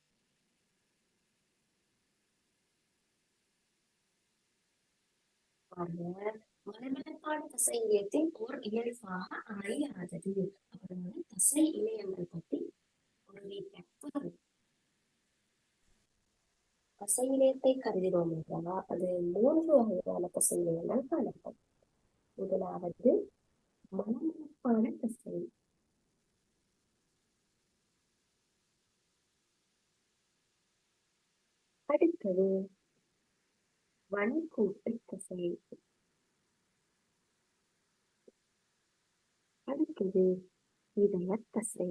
மலமலப்பான தசை இலையத்தின் ஓர் இயல்பாக அமையாதது. அதனால தசை இலையங்கள் பத்தி ஒரு ரீகேப் வரும். தசை இலையத்தை கருதினோம் என்றால் அது 3 வகையான தசை இலையங்கள் காணப்படும். முதலாவது மலமலப்பான தசை. அடுத்தது வன்கூட்டு தசை. அடுத்தது இதய தசை.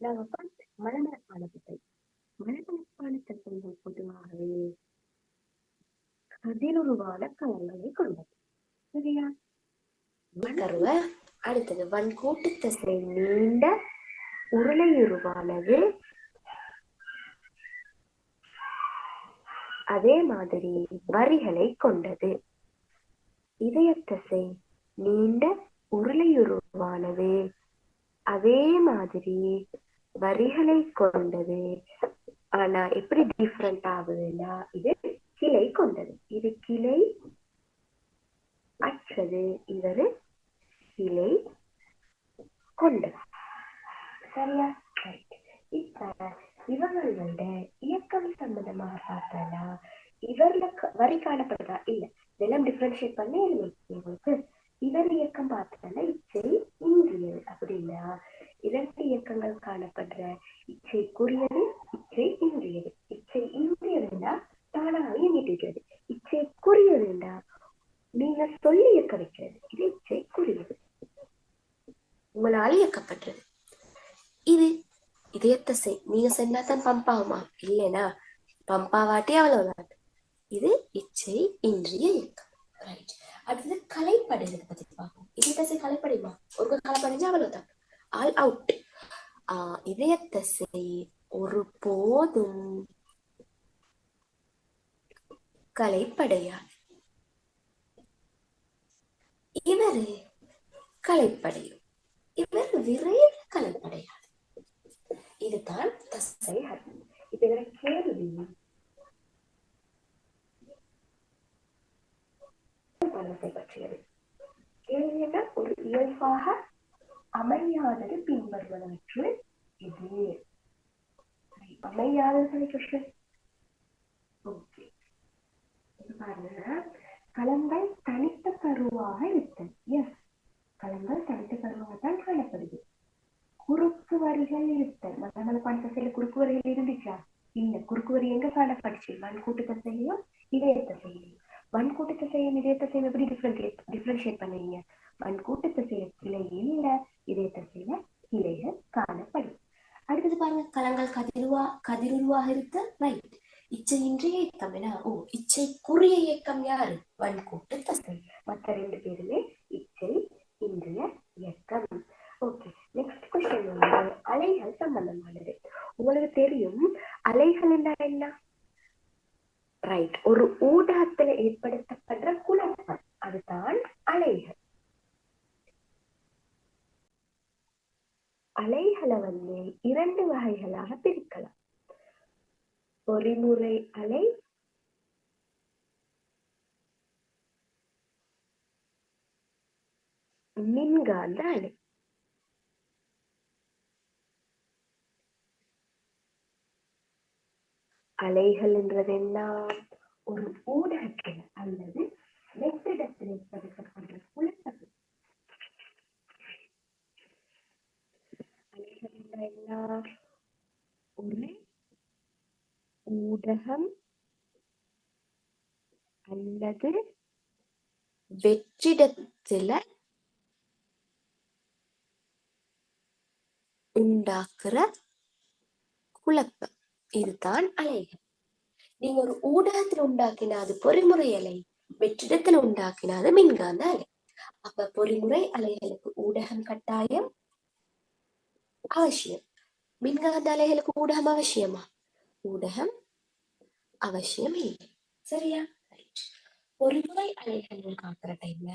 நாங்க பார்த்து மலமலப்பான தசை. மலமலப்பான தசைகள் பொதுவாகவே கதிருருவான களங்களை கொண்டது. சரியா? அடுத்தது வன்கூட்டு தசை நீண்ட உருளையுருவானது. அதே மாதிரி வரிகளை கொண்டது. இதயத்தசை நீண்ட உருளையுருவானது. அதே மாதிரி வரிகளை கொண்டது. ஆனா எப்படி டிஃபரெண்ட் ஆகுதுன்னா, இது கிளை கொண்டது. இது கிளை அற்றது. இது கிளை கொண்டது. சரியா? இப்ப இவங்களோட இயக்கம் சம்பந்தமாக பார்த்தா இவர்ல வரி காணப்படுறதா இல்ல, இதெல்லாம் டிஃபரன்ஷியேட் பண்ணி உங்களுக்கு இவர் இயக்கம் பார்த்தோம்னா இச்சை இன்றியது. அப்படின்னா 2 இயக்கங்கள் காணப்படுற இச்சைக்குரியது, இச்சை இன்றியது. இச்சை இன்றியதுண்டா தானாக இயங்கிட்டு. இச்சைக்குரியதுண்டா நீங்க சொல்லி இயக்க வைக்கிறது. இது இச்சைக்குரியது, உங்களால் இயக்கப்பட்டது. இது இதயத்தசை. நீங்க சொன்னாதான் பம்ப் ஆகுமா? இல்லைனா பம்பாவாட்டி அவ்வளவுதான். இது இச்சை இன்றிய இயக்கம். ரைட். அடுத்தது கலைப்படைகிறது பத்தி பார்ப்போம். இதயத்தசை கலைப்படையுமா? ஒரு கலைப்படைஞ்சா அவ்வளவுதான், ஆல் அவுட். இதயத்தசை ஒரு போதும் கலைப்படையாது. இவர் கலைப்படையும். இவர் விரைவில் கலைப்படையாது. இதுதான் தசைகள். இப்ப இதோட கேள்வி பற்றியது. கேள்வினா ஒரு இயல்பாக அமையாதது பின்வருவனவற்றுள் இது. அமையாதது கொஸ்டின். ஓகே, பாருங்க. களங்கள் தனித்த கருவாக இருத்தல். எஸ், களங்கள் தனித்த கருவாக தான் காணப்படுது. குறுக்கு வரிகள் இருத்தல். மலமலப்பான தசையில குறுக்கு வரிகள் இருந்துச்சா? இல்ல. குறுக்கு வரி எங்க காணப்படுச்சு? வன்கூட்டு தசையிலும் இதய தசையிலும். வன்கூட்டு தசையும் இதய தசையும் எப்படி டிஃபரன்ஷியேட் பண்ணுவீங்க? வன்கூட்டு தசையில கிளை இல்ல, இதய தசையில கிளைகள் காணப்படும். அடுத்தது பாருங்க, களங்கள் கதிருருவாக இருக்க. ரைட். இச்சை இன்றிய இயக்கம் என்ன? இச்சைக்குரிய இயக்கம் யாரு? வன்கூட்டு தசை. மற்ற 2 பேருமே இச்சை இன்றிய இயக்கம். ஓகே, நெக்ஸ்ட் क्वेश्चन வந்து அலைகள் சம்பந்தமானது. உங்களுக்கு தெரியும் அலைகள் என்ன? ரைட், ஒரு ஊடகத்துல ஏற்படுத்தப்படுற குழப்பம், அதுதான் அலைகள். அலைகளை வந்து 2 வகைகளாக பிரிக்கலாம். பொறிமுறை அலை, மின்காந்த அலை. அலைகள் என்றது என்ன? ஒரு ஊடகத்தில் அல்லது வெற்றிடத்தில் ஏற்படுத்தப்படுற குழப்பம். அலைகள் என்ன? ஒரு ஊடகம் அல்லது வெற்றிடத்துல உண்டாக்குற குழப்பம், இதுதான் அலைகள். நீங்க ஒரு ஊடகத்துல உண்டாக்கினா அது பொறிமுறை அலை, வெற்றிடத்துல உண்டாக்கினா அது மின்காந்த அலை. அப்ப பொறிமுறை அலைகளுக்கு ஊடகம் கட்டாயம் அவசியம். மின்காந்த அலைகளுக்கு ஊடகம் அவசியமா? ஊடகம் அவசியம் இல்லை. சரியா? பொறிமுறை அலைகள் காக்குற டைம்ல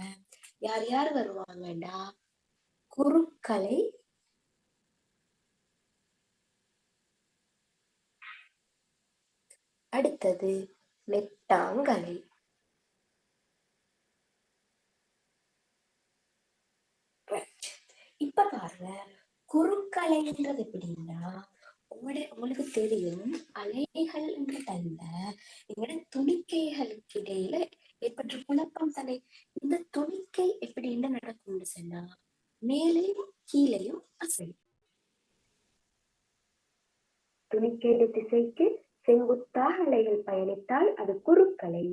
யார் யார் வருவாங்கடா? குறுக்கலை, அடுத்தது நெட்டாங்கலை. இப்ப பாருங்க, குறுக்கலைன்றது எப்படின்னா, உங்களுக்கு தெரியும் அலைகள் என்ற டைம்ல எங்களோட துணிக்கைகளுக்கு இடையில ஏற்பட்ட குழப்பம் தானே. இந்த துணிக்கை எப்படி என்ன நடக்கும்னு சொன்னா, மேலையும் கீழையும் அசையும். துணிக்கையோட திசைக்கு செங்குத்தாக அலைகள் பயணித்தால் அது குறுக்கலை,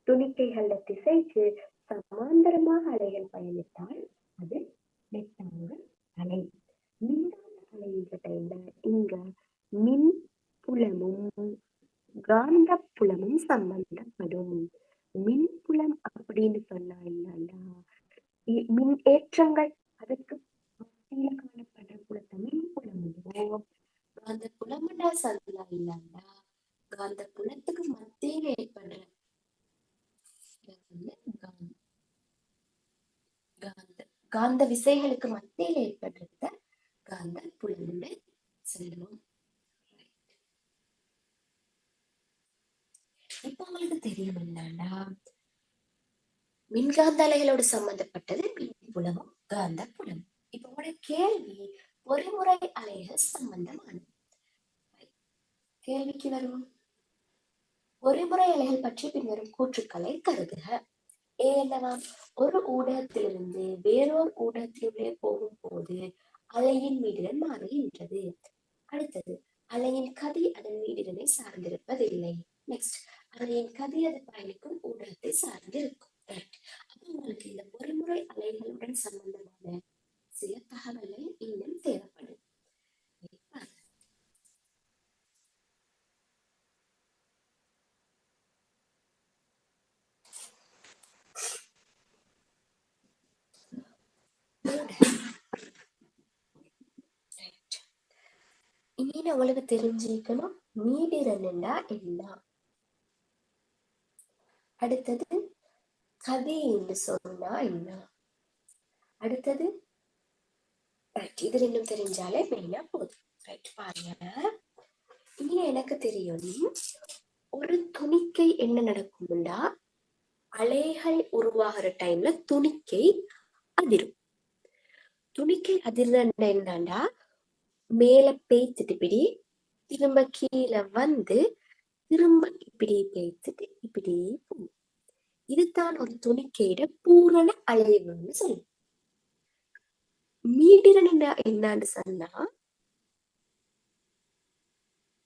துணிக்கைகள திசைக்கு சமாந்தரமாக அலைகள் பயணித்தால் அது நெட்டாங்க அலை. மின்காந்த அலைன்ற டைம்ல இங்க மின் புலமும் காந்த புலமும் சம்பந்தப்படும். மின்புலம் அப்படின்னு சொன்னா என்னன்னா, மின் ஏற்றங்கள் அதுக்கு மத்தியில காணப்படுற புலத்தை மின்புலம். காந்த புலமண்டா சந்தா இல்லண்டா, காந்த புலத்துக்கு மத்தியில ஏற்படுற காந்த விசைகளுக்கு மத்தியில ஏற்படுறத காந்த புலம்னு சொல்லுவோம். இப்ப உங்களுக்கு தெரியும் என்னன்னா, மின்காந்த அலைகளோடு சம்பந்தப்பட்டது மின்புலமும் காந்த புலம். இப்ப உங்களோட கேள்வி பொறிமுறை அலைகள் சம்பந்தமானது. கேள்விக்கு வருவோம். பொறிமுறை அலைகள் பற்றி பின்வரும் கூற்றுக்களை கருதுக. என்னவா? ஒரு ஊடகத்திலிருந்து வேறொரு ஊடகத்திலே போகும் போது அலையின் மீடிடன் மாறுகின்றது. அடுத்தது, அலையின் கதி அதன் மீடிடனை சார்ந்திருப்பதில்லை. நெக்ஸ்ட், அலையின் கதி அது பயணிக்கும் ஊடகத்தை சார்ந்திருக்கும். அப்ப உங்களுக்கு இந்த பொறிமுறை அலைகளுடன் சம்பந்தமான சில தகவல்கள் இன்னும் தேவைப்படும். இனி உங்களுக்கு தெரிஞ்சிக்கணும் மீடிடன்னா என்ன. அடுத்தது கதி என்று சொன்னா என்ன. அடுத்தது இது ரெண்டும் தெரிஞ்சாலே மெயினா போதும். ரைட், பாருங்க. இனி எனக்கு தெரியும் ஒரு துணிக்கை என்ன நடக்கும்னா, அலைகள் உருவாகிற டைம்ல துணிக்கை அதிரும். துணிக்கை அதிர்ந்த என்னண்டா, மேல பேய்த்துட்டு இப்படி திரும்ப கீழே வந்து திரும்ப இப்படி பேய்த்துட்டு இப்படி போகும். இதுதான் ஒரு துணிக்கையிட பூரண அலைவுன்னு சொல்லுவோம். மீடிடன் என்னன்னு சொன்னா,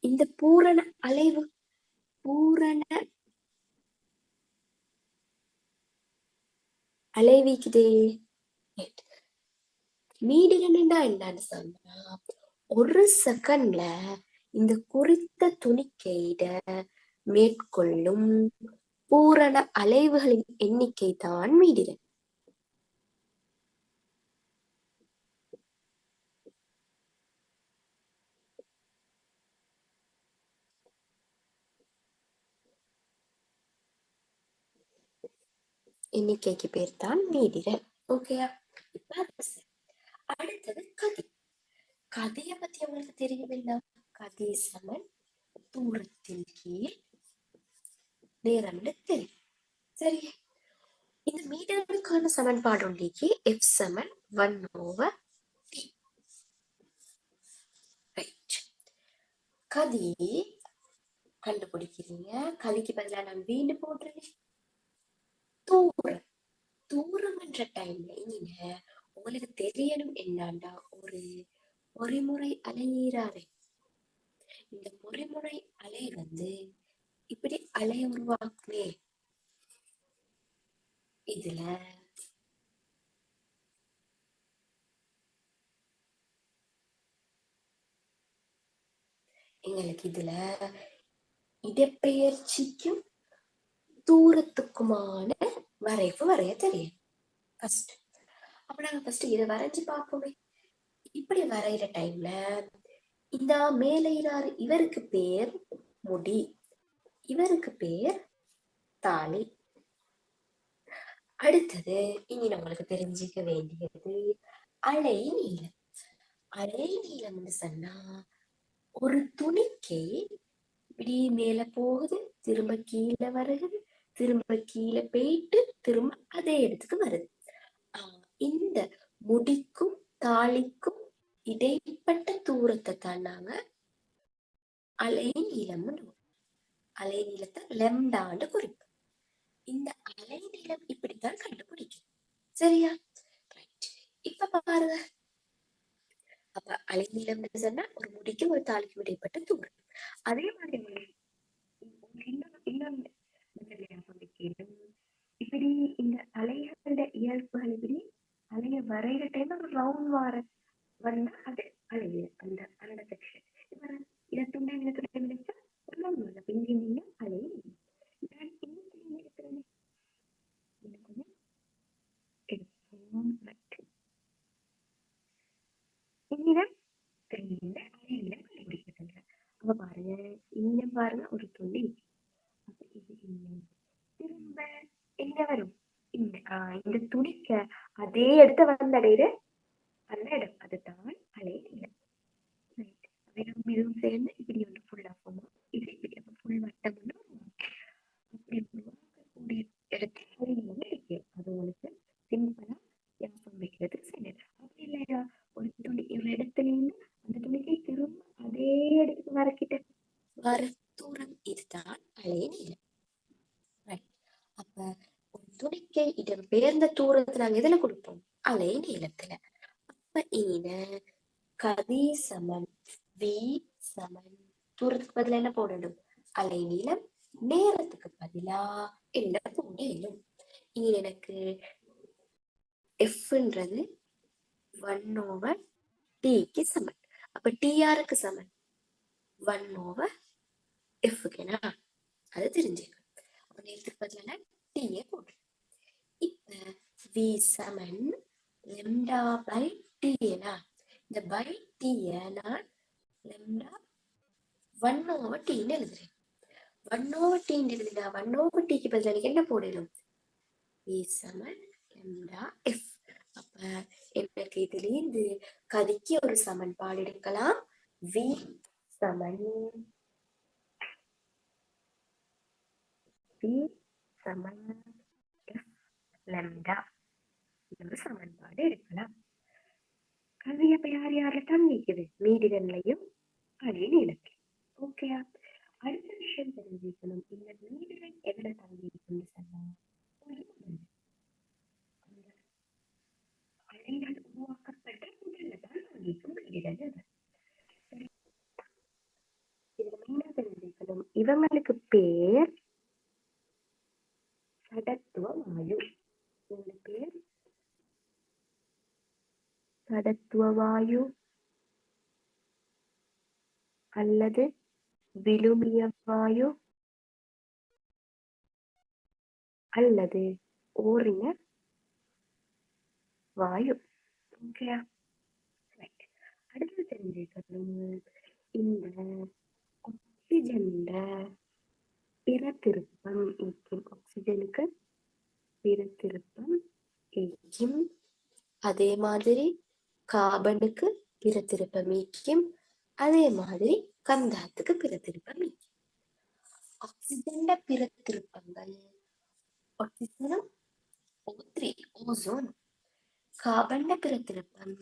இந்த பூரண அலைவு பூரண அலைவிக்குதே. மீடிடன் என்னன்னு சொன்னா, ஒரு செகண்ட்ல இந்த குறித்த துணிக்கையிட மேற்கொள்ளும் பூரண அலைவுகளின் எண்ணிக்கை தான் மீடிடன். எண்ணிக்கைக்கு பேர் தான் மீடிடன். ஓகேயா? அடுத்தது கதி. கதியை பத்தி உங்களுக்கு தெரியும். கதி சமன் தூரத்தின் கீழ் நேரம் தெரியும். சரி, இந்த மீட்டருக்கான சமன்பாடு ஒன்றைக்கு F சமன் 1/T. ரைட், கதி கண்டுபிடிக்கிறீங்க. கதிக்கு பதிலா நான் வீண்டு போடுறேன். தூரம் தூரம் என்ற டைம்ல நீங்க உங்களுக்கு தெரியணும் என்னண்டா, ஒரு பொறிமுறை அலையீராவே இந்த பொறிமுறை அலை இப்படி அலை உருவாக்குமே. இதுல எங்களுக்கு இதுல இடப்பெயர்ச்சிக்கும் தூரத்துக்குமான வரைவு வரைய தெரியும். ஃபர்ஸ்ட் அப்ப நாங்க ஃபர்ஸ்ட் இதை வரைஞ்சு பார்ப்போமே. இப்படி வரைகிற டைம்ல இந்த மேலையிறாரு இவருக்கு பேர் முடி, இவருக்கு பேர் தாலி. அடுத்தது இனி நம்மளுக்கு தெரிஞ்சுக்க வேண்டியது அலை நீளம். அலை நீளம்னு சொன்னா ஒரு துணிக்கு இப்படி மேல போகுது, திரும்ப கீழே வருகுது, திரும்ப கீழே போயிட்டு திரும்ப அதே இடத்துக்கு வருது. இந்த முடிக்கும் தாலிக்கும் இடைப்பட்ட தூரத்தை தான் நாங்க அலை நீளம், அலை நீளத்தை லெம்டான்னு குறிப்போம். இந்த அலை நீளம் இப்படித்தான் கண்டுபிடிக்கும். சரியா? இப்ப பாருங்க. அப்ப அலை நீளம்னு சொன்னா ஒரு முடிக்கும் ஒரு தாலிக்கும் இடைப்பட்ட தூரம். அதே மாதிரி இப்படி இந்த அலைகளோட இயல்புகள் இப்படி அலைய வரைகிற டைம் ஒரு ரவுண்ட் வார வந்தா அது அலைய அந்த அந்த செக்ஷன் இதை துண்டை நினைச்சா பிந்தி நீங்க அலை பாருங்க, இங்க பாருங்க ஒரு துணி, திரும்ப எங்க வரும் இந்த துணிக்க அதே இடத்த வந்தடையிற அந்த இடம் அதுதான் அலை நீளம். இதுவும் சேர்ந்து இப்படி வந்து ஃபுல்லா போகும். இது இப்படி ஃபுல் வட்டம் அப்படி உருவாக்கக்கூடிய இடத்துல இருக்கு. அது உங்களுக்கு சிம்பிளா ஞாபகம் வைக்கிறது சரி. அப்படி இல்லையா ஒரு துணி ஒரு இடத்துல இருந்து அந்த துணிக்கு திரும்ப அதே இடத்துக்கு வரக்கிட்ட வர தூரம் இதுதான் அலை நீளம். அப்ப ஒரு துணிக்கு இடம் பெயர்ந்த தூரத்தை நாங்க எதுல கொடுப்போம்? அலை நீளத்துல. அப்ப இன கதி சமன் வி சமன் தூரத்துக்கு பதிலா என்ன போடணும்? அலை நீளம். நேரத்துக்கு பதிலா என்ன போடணும்? இங்க எனக்கு எஃப்ன்றது 1/Tக்கு சமன். அப்ப T யாருக்கு சமன்? 1/Fக்குனா அது தெரிஞ்சுக்கணும். நேரத்துக்கு பதிலான Tயை போடு. இப்ப V Saman lambda by T ஏனா இந்த by T நான் lambda 1/Tன்னு எழுதுறேன். 1/Tன்னு எழுதினா 1/Tக்கு பதிலா எனக்கு என்ன போடணும்? V சமன் lambda F. அப்ப எனக்கு இதிலிருந்து கதிக்கு ஒரு சமன்பாடு எடுக்கலாம். V சமன் F lambda ஒரு சமன்பாடு எடுக்கலாம். கதி அப்ப யார் யார தங்கிக்குது? மீதிகள்லையும் அலை நீளத்தில். ஓகேயா? அடுத்த விஷயம் தெரிஞ்சுக்கணும். இந்த மீதிகள் எதுல தங்கி இருக்குன்னு சொன்னா அலைகள் உருவாக்கப்பட்ட உடல்ல தான் தங்கிக்கும் மீதிகள். இதுல மெயினா தெரிஞ்சுக்கணும், இவங்களுக்கு பேர் சடத்துவ வாயு. இந்த பேர் சடத்துவ வாயு அல்லது விழுமிய வாயு அல்லது ஓரின வாயு. ஓகேயா? அடுத்து தெரிஞ்சுக்கணும், இந்த ஆக்சிஜன் பிறத்திருப்பம் ஈக்கும். ஆக்சிஜனுக்கு பிறத்திருப்பம் ஈக்கும். அதே மாதிரி கார்பனுக்கு பிறத்திருப்பம் ஈக்கும். அதே மாதிரி கந்தாத்துக்கு பிறத்திருப்பம் ஈக்கும். ஆக்சிஜன் பிறத்திருப்பங்கள் ஆக்சிஜனும் O3 ஓசோன். கார்பன் பிறத்திருப்பம்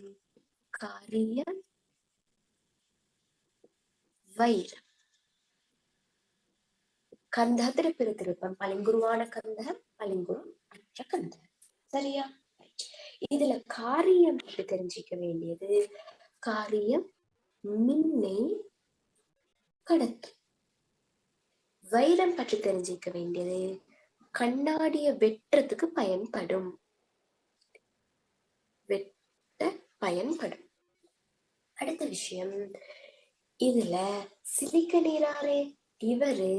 காரியம் வைரம். கந்தகத்திர பிறத்திருப்பம் பளிங்குருவான கந்தகம் பளிங்குரு அற்ற கந்தகம். சரியா? இதுல காரியம் தெரிஞ்சிக்க வேண்டியது, காரியம் மின்னை கடத்தும். வைரம் பற்றி தெரிஞ்சிக்க வேண்டியது, கண்ணாடிய வெட்டுறதுக்கு பயன்படும். வெட்ட பயன்படும். அடுத்த விஷயம், இதுல சிலிக்க நீராரே இவரு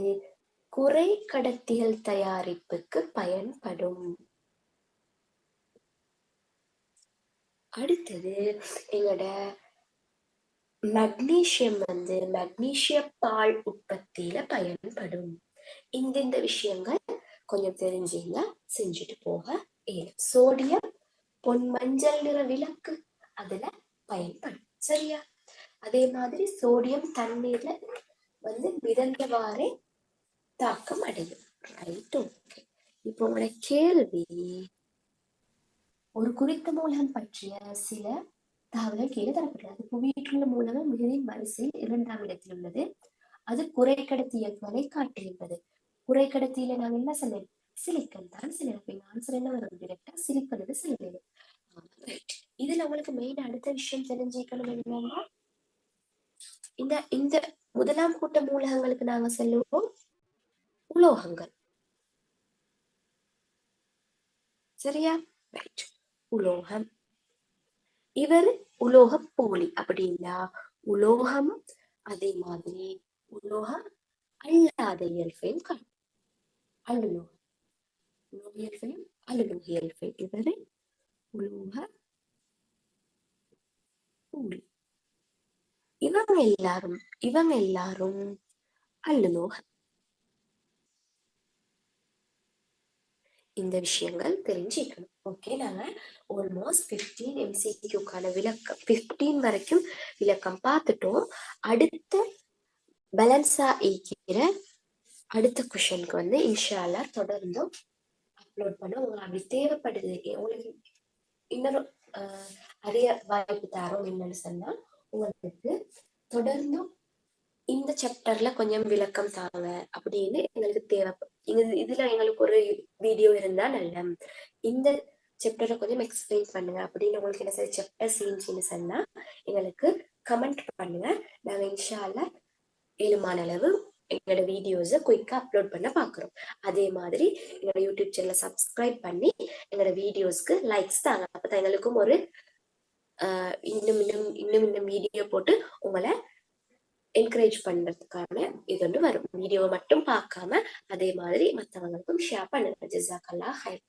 குறை கடத்திகள் தயாரிப்புக்கு பயன்படும். அடுத்தது எங்களோட மக்னீசியம் மக்னீசிய பால் உற்பத்தியில பயன்படும். இந்த விஷயங்கள் கொஞ்சம் தெரிஞ்சீங்க செஞ்சுட்டு போக இயலும். சோடியம் பொன் மஞ்சள் நிற விளக்கு அதுல பயன்படும். சரியா? அதே மாதிரி சோடியம் தண்ணீர்ல மிதந்தவாறே தாக்கம் அடையும். Right, okay. இப்போ உங்களோட கேள்வி, ஒரு குறித்த மூலகம் பற்றிய சில தகவல்கள் கீழே தரப்பட்டுள்ளது. புவியீட்டுள்ள மூலகம் மிகுதியின் வரிசையில் 2ஆம் இடத்தில் உள்ளது. அது குறைக்கடத்தி இயக்கங்களை காட்டுகின்றது. குறைக்கடத்தியில நாங்க என்ன சொன்னேன்? சிலிக்கன் தான் சொல்லணும். ஆன்சர் என்ன வரும்? டிரெக்டா சிலிக்கன் சொல்லணும். இதுல உங்களுக்கு மெயின் அடுத்த விஷயம் தெரிஞ்சுக்கணும் என்னன்னா, இந்த முதலாம் கூட்ட மூலகங்களுக்கு நாங்க சொல்லுவோம் உலோகங்கள். சரியா? ரைட். உலோகம். இவர் உலோக போலி அப்படின்னா உலோகம், அதே மாதிரி உலோகம் அல்லாத இயல்பையும் காணும். அல்லுலோகம், உலோகியல்பையும் அல்லுலோகியல்பையும். இவர் உலோக போலி. இவங்க எல்லாரும் அல்லுலோகம். இந்த விஷயங்கள் தெரிஞ்சுக்கணும். ஓகே, நாங்க ஆல்மோஸ்ட் 15 MCQக்கான விளக்கம் 15 வரைக்கும் விளக்கம் பார்த்துட்டோம். அடுத்த பேலன்ஸா இருக்கிற அடுத்த கொஷனுக்கு இன்ஷா அல்லாஹ் தொடர்ந்தும் அப்லோட் பண்ண உங்களுக்கு அப்படி தேவைப்படுது. உங்களுக்கு இன்னொரு அறிய வாய்ப்பு தரோம் என்னன்னு சொன்னா, உங்களுக்கு தொடர்ந்தும் இந்த சாப்டர்ல கொஞ்சம் விளக்கம் தாங்க அப்படின்னு எங்களுக்கு தேவைப்படும். இதுல எங்களுக்கு ஒரு வீடியோ இருந்தா நல்ல, இந்த சாப்டரை கொஞ்சம் எக்ஸ்பிளைன் பண்ணுங்க அப்படின்னு உங்களுக்கு என்ன சரி சாப்டர் சீன்ஸ்னு சொன்னா எங்களுக்கு கமெண்ட் பண்ணுங்க. நாங்க இன்ஷா அல்லாஹ் ஏழுமான அளவு எங்களோட வீடியோஸை குயிக்கா அப்லோட் பண்ண பாக்குறோம். அதே மாதிரி எங்களோட யூடியூப் சேனலை சப்ஸ்கிரைப் பண்ணி எங்களோட வீடியோஸ்க்கு லைக்ஸ் தாங்க. அப்பதான் எங்களுக்கும் ஒரு இன்னும் வீடியோ போட்டு உங்களை என்கரேஜ் பண்றதுக்கான இது வரும். வீடியோவை மட்டும் பார்க்காம அதே மாதிரி மற்றவங்களுக்கும் ஷேர் பண்ணுங்க. ஜஸாக்கல்லாஹ் ஹைர்.